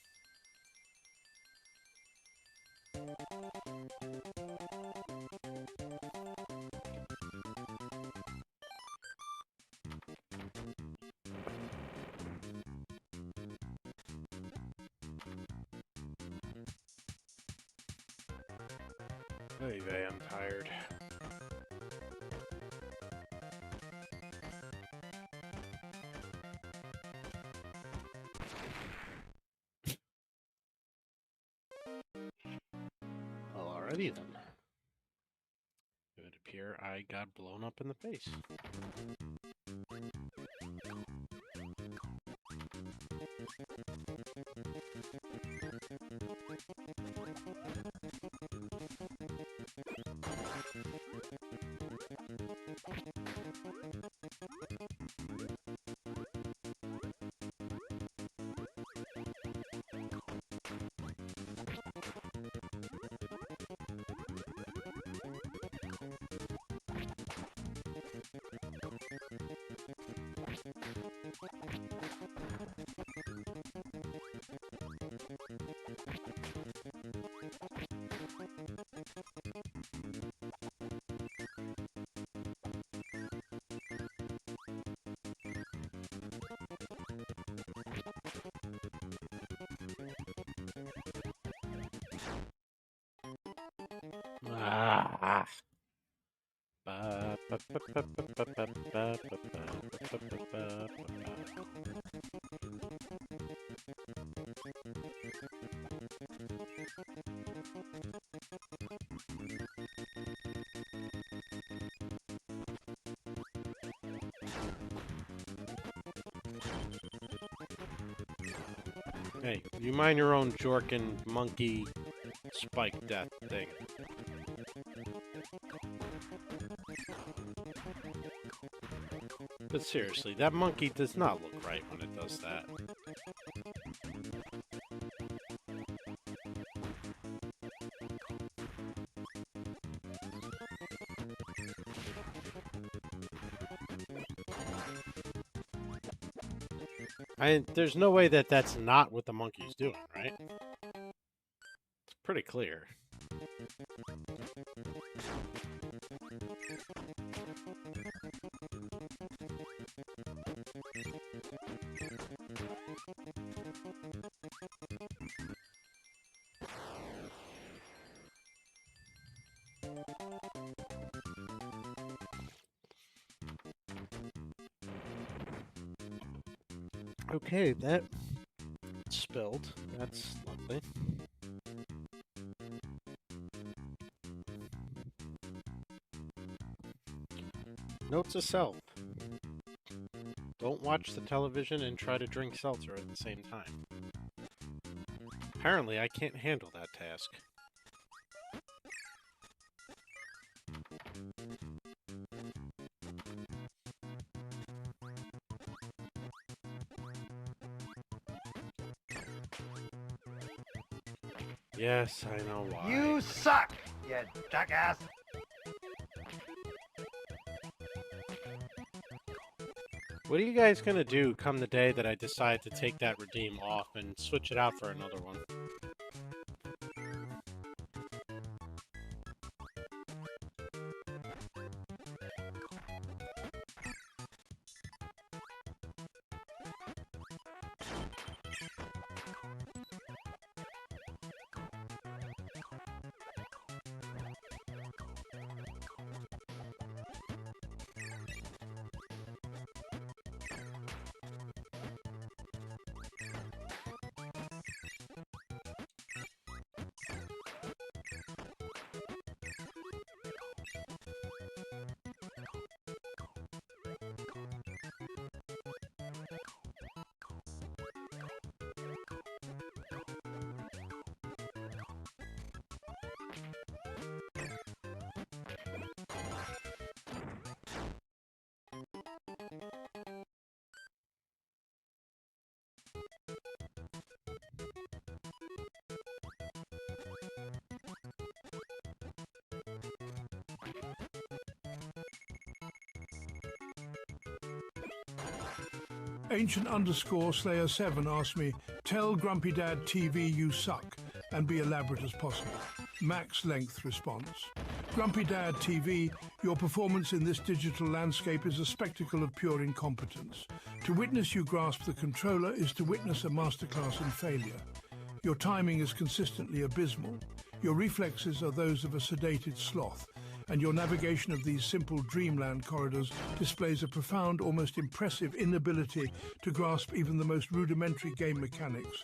Anyway, I'm tired. Well, alrighty then. It would appear I got blown up in the face. Ah. Hey, you mind your own Jorkin monkey spike death thing. But seriously, that monkey does not look right when it does that. There's no way that that's not what the monkey's doing, right? It's pretty clear. Okay, that spilled. That's lovely. Note to self. Don't watch the television and try to drink seltzer at the same time. Apparently, I can't handle that task. Yes, I know why. You suck, you jackass. What are you guys gonna do come the day that I decide to take that redeem off and switch it out for another one? Ancient_Slayer7 asked me, tell Grumpy Dad TV you suck and be elaborate as possible. Max length response. Grumpy Dad TV, your performance in this digital landscape is a spectacle of pure incompetence. To witness you grasp the controller is to witness a masterclass in failure. Your timing is consistently abysmal. Your reflexes are those of a sedated sloth, and your navigation of these simple dreamland corridors displays a profound, almost impressive inability to grasp even the most rudimentary game mechanics.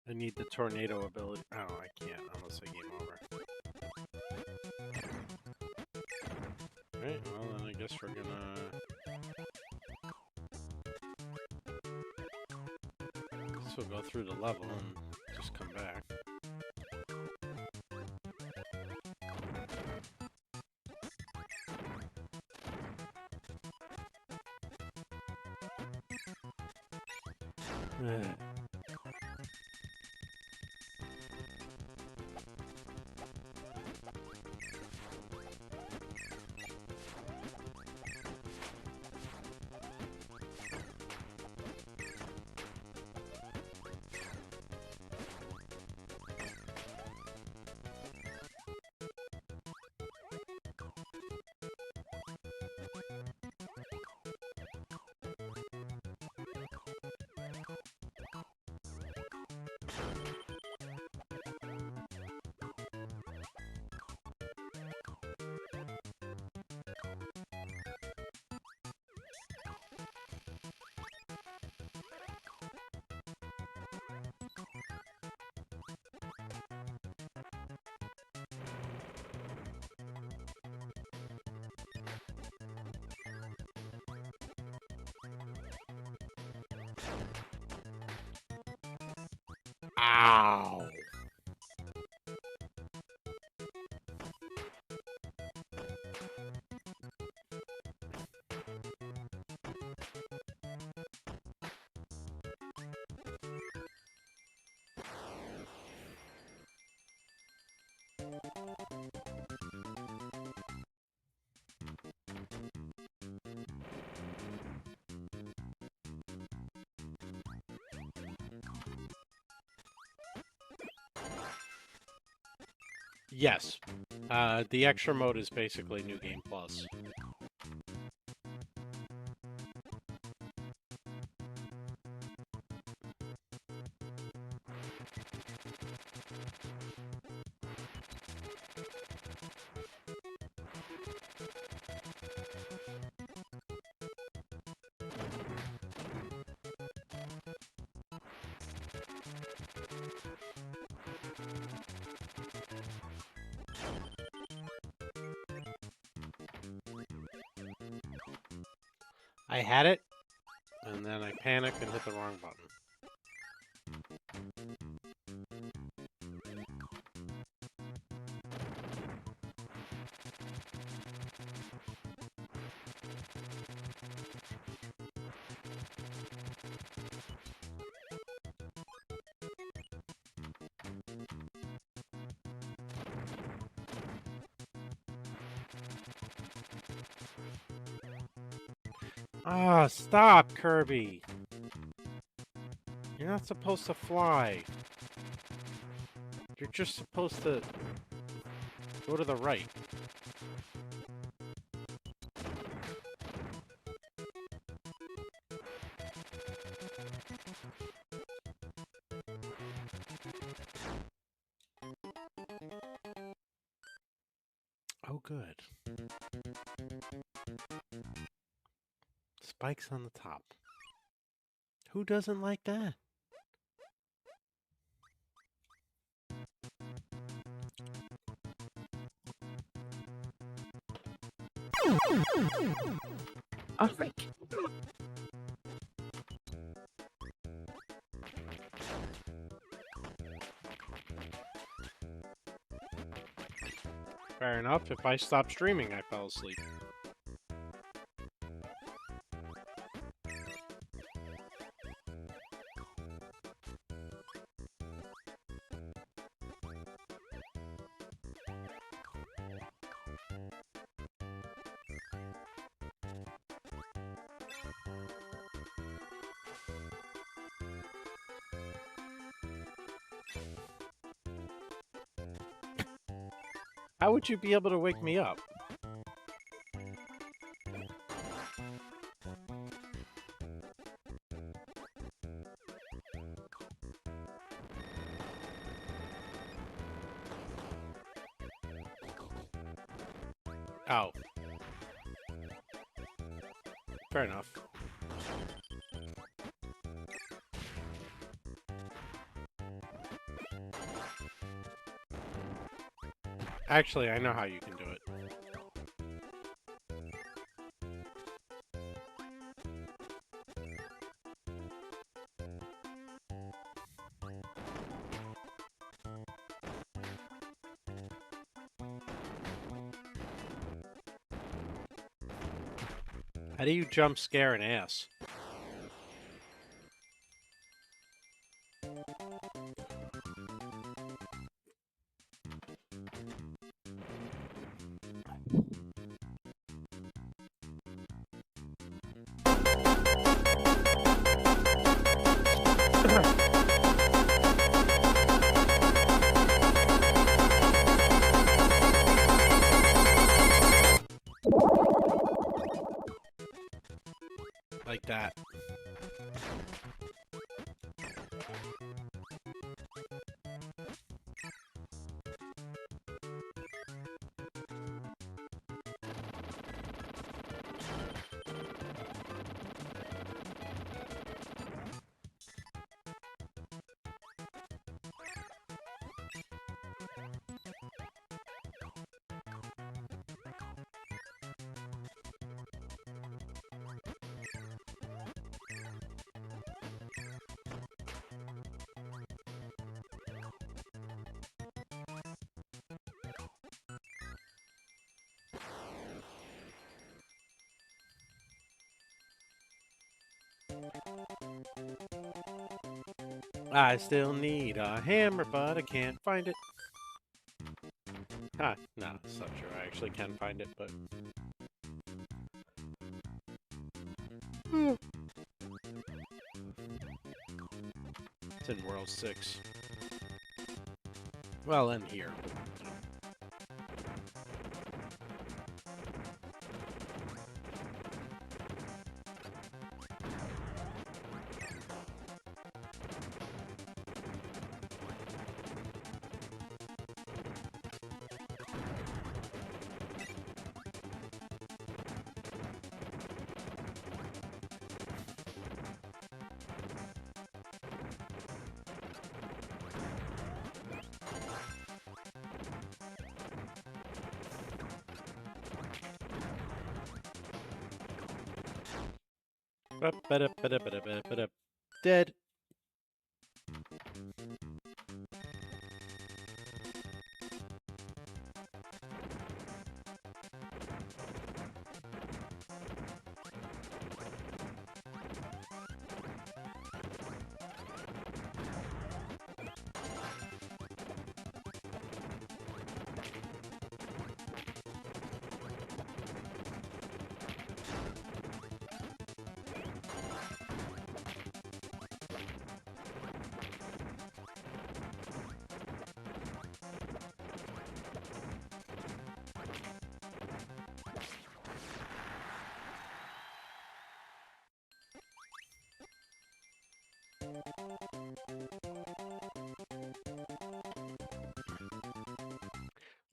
I need the tornado ability. Oh, I can't. I'm gonna say game over. Alright, well then I guess we're gonna... guess we'll go through the level and just come back. Ow! Yes. The extra mode is basically New Game Plus. I had it, and then I panicked and hit the wrong button. Ah, stop, Kirby! You're not supposed to fly. You're just supposed to go to the right. Oh, good. Spikes on the top. Who doesn't like that? Oh, freak. Fair enough. If I stopped streaming, I fell asleep. How would you be able to wake me up? Oh. Fair enough. Actually, I know how you can do it. How do you jump scare an ass? Like that. I still need a hammer, but I can't find it. Ah, no, that's not true. I actually can find it, but... It's in World 6. Well, in here. Dead.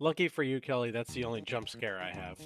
Lucky for you, Kelly, that's the only jump scare I have.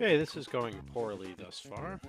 Okay, this is going poorly thus far.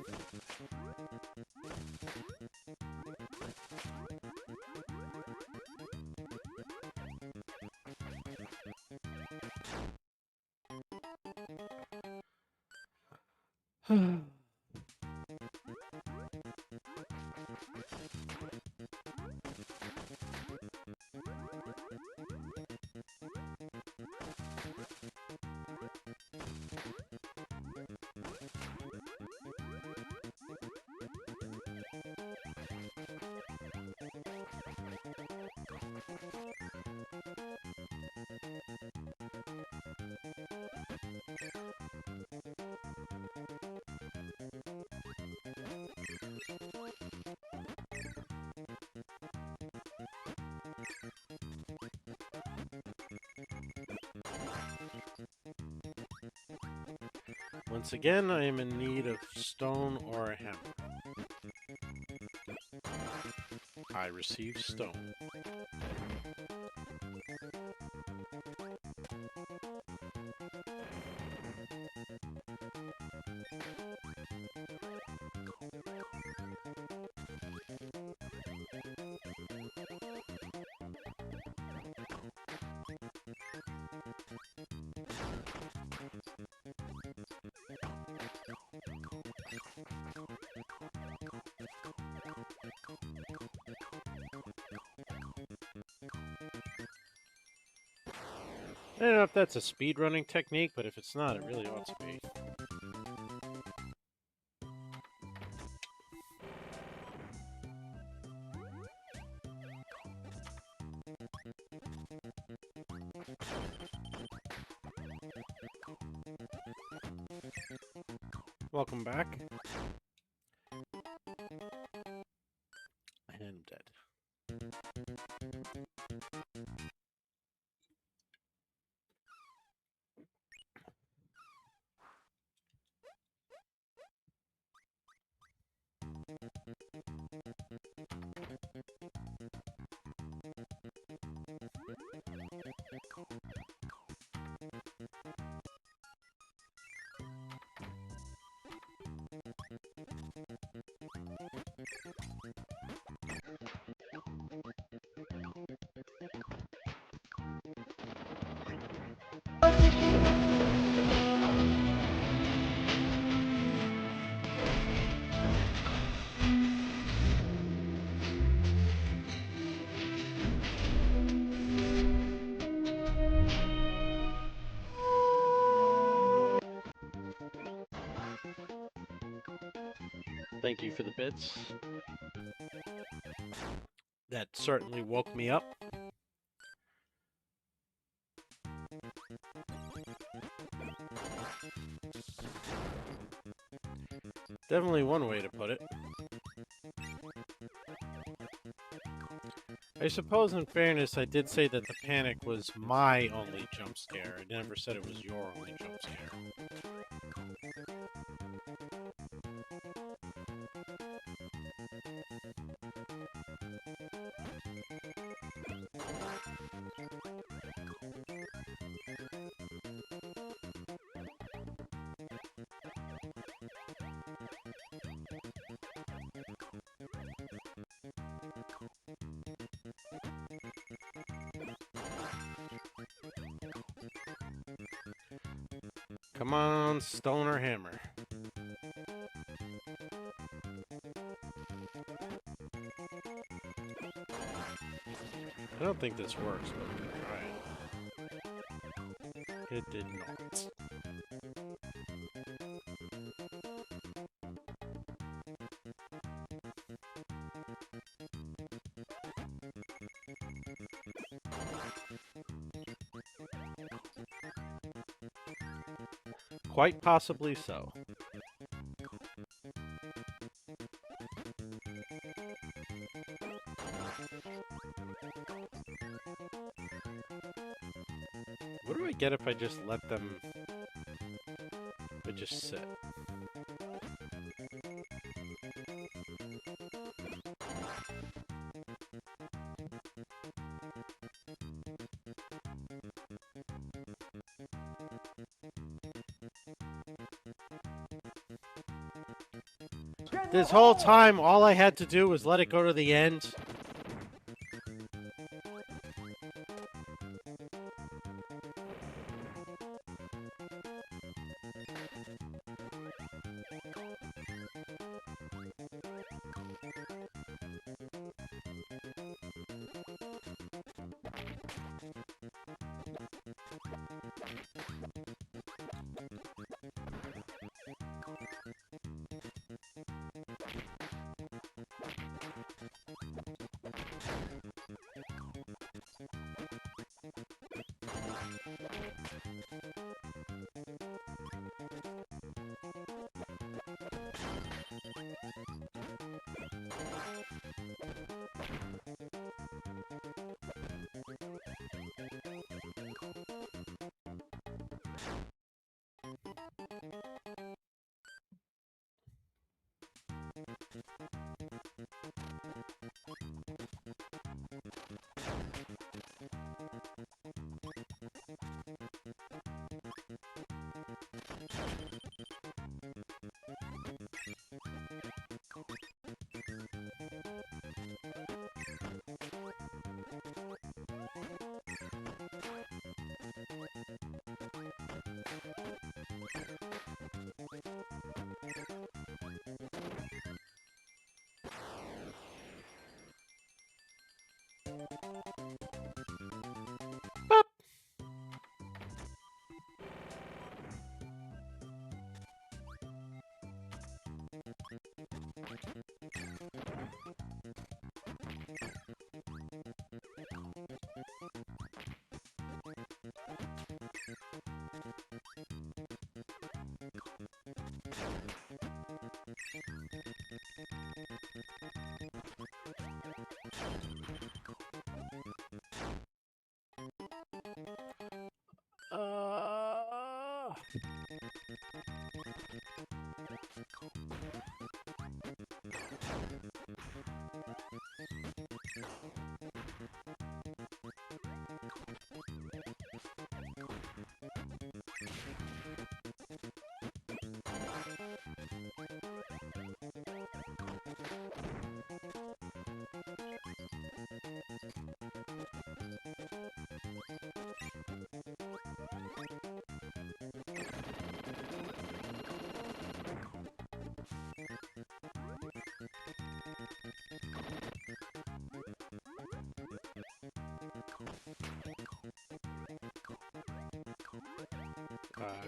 Once again, I am in need of stone or a hammer. I receive stone. I don't know if that's a speedrunning technique, but if it's not, it really ought to be. Welcome back. And I'm dead. Thank you for the bits. That certainly woke me up. Definitely one way to put it. I suppose in fairness, I did say that the panic was my only jump scare. I never said it was your only jump scare. Come on, stone or hammer. I don't think this works, but we can try it. It did not. Quite possibly so. What do I get if I just let them... if I just sit? This whole time, all I had to do was let it go to the end.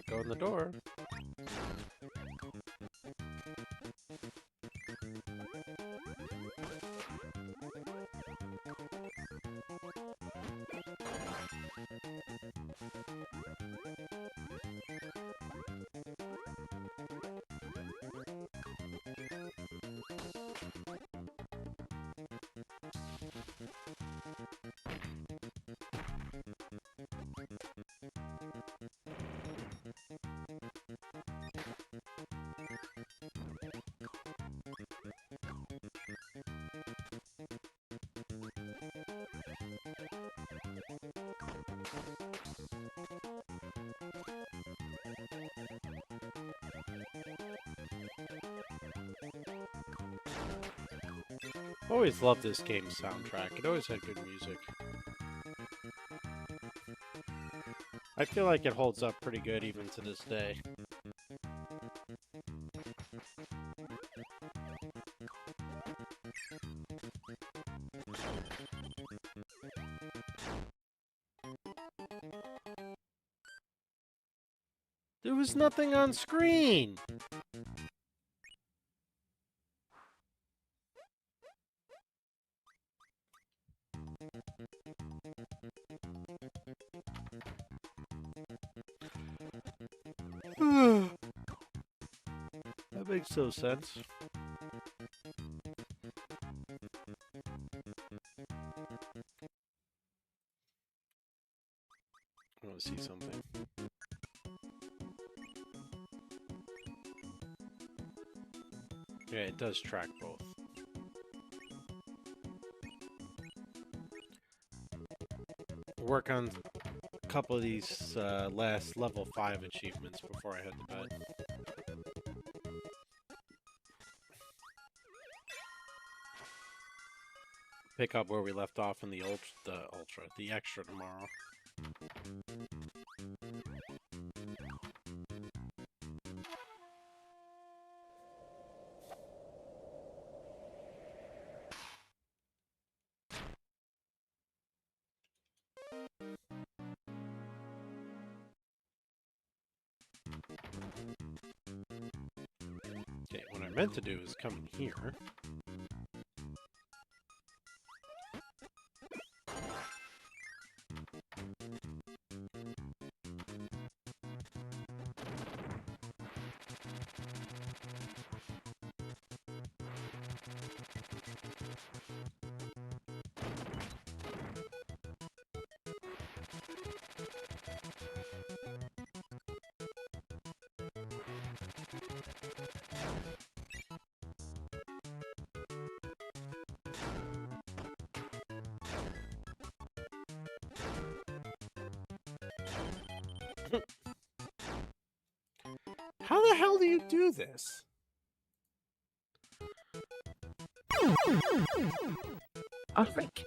Go in the door. Always loved this game's soundtrack. It always had good music. I feel like it holds up pretty good even to this day. There was nothing on screen! That makes no sense. I want to see something. Yeah, it does track both. Work on a couple of these last level 5 achievements before I head to bed. Pick up where we left off in the the extra tomorrow. Okay, what I meant to do is come in here. How the hell do you do this? Oh, frick.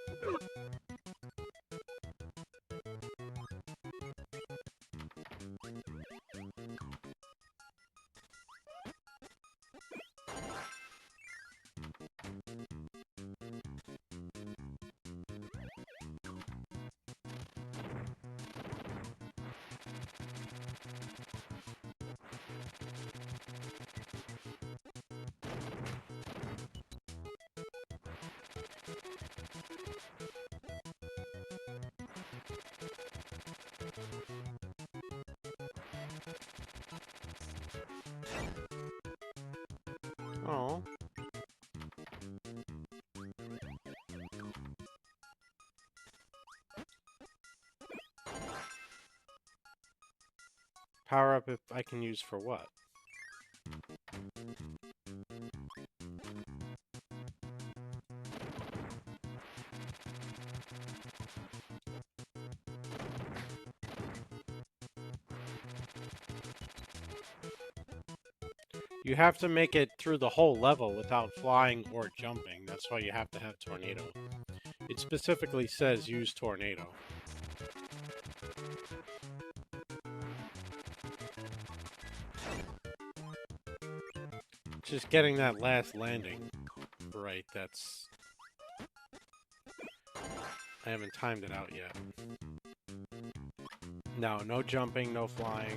Oh. Power up if I can use for what? You have to make it through the whole level without flying or jumping. That's why you have to have Tornado. It specifically says use Tornado. Just getting that last landing right, that's... I haven't timed it out yet. No, no jumping, no flying.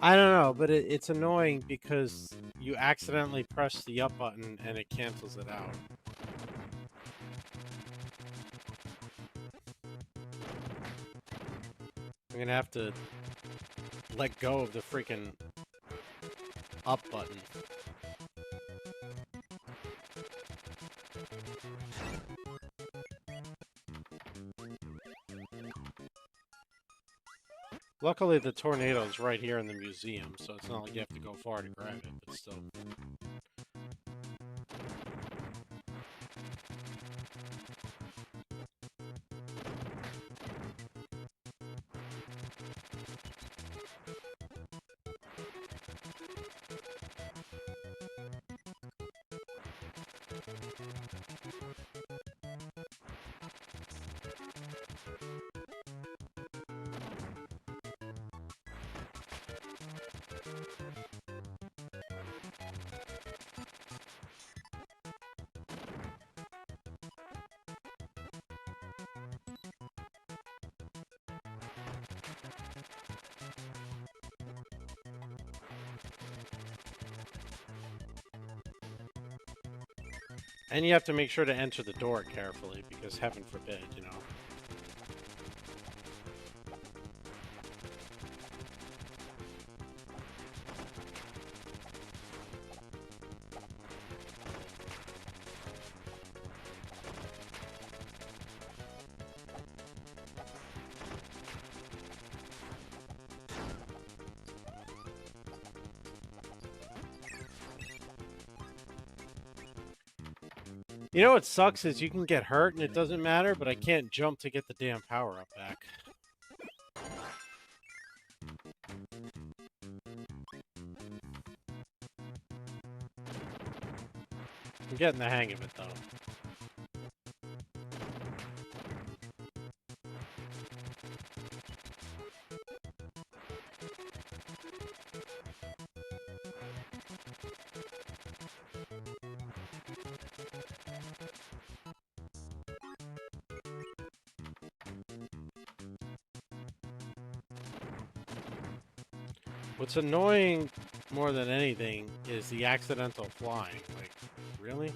I don't know, but it's annoying because you accidentally press the up button and it cancels it out. I'm gonna have to let go of the freaking up button. Luckily, the tornado's right here in the museum, so it's not like you have to go far to grab it, but still. And you have to make sure to enter the door carefully, because heaven forbid, you know. You know what sucks is you can get hurt and it doesn't matter, but I can't jump to get the damn power-up back. I'm getting the hang of it, though. What's annoying more than anything is the accidental flying. Like, really?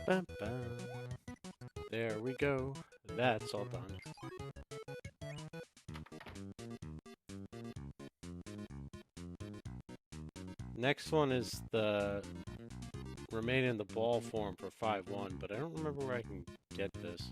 Bum, bum. There we go. That's all done. Next one is the remain in the ball form for 5-1, but I don't remember where I can get this.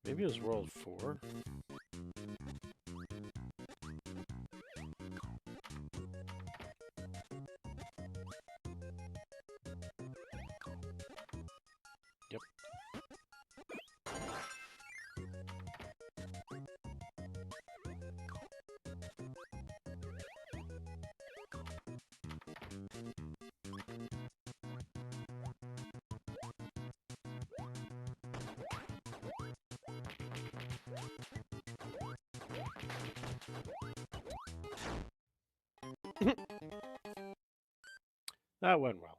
Maybe it was World 4? Yep. That went well.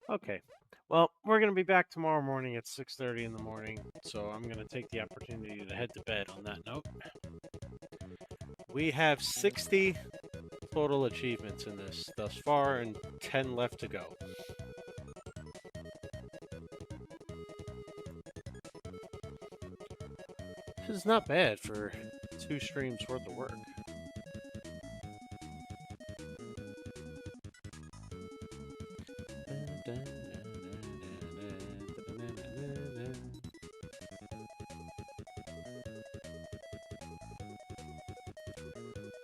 Okay. Well, we're going to be back tomorrow morning at 6:30 in the morning, so I'm going to take the opportunity to head to bed on that note. We have 60 total achievements in this thus far and 10 left to go. This is not bad for 2 streams worth of work.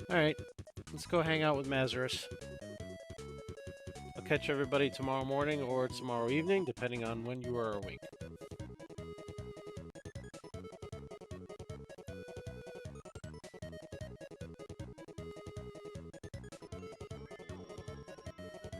Alright, let's go hang out with Mazarus. I'll catch everybody tomorrow morning or tomorrow evening, depending on when you are awake.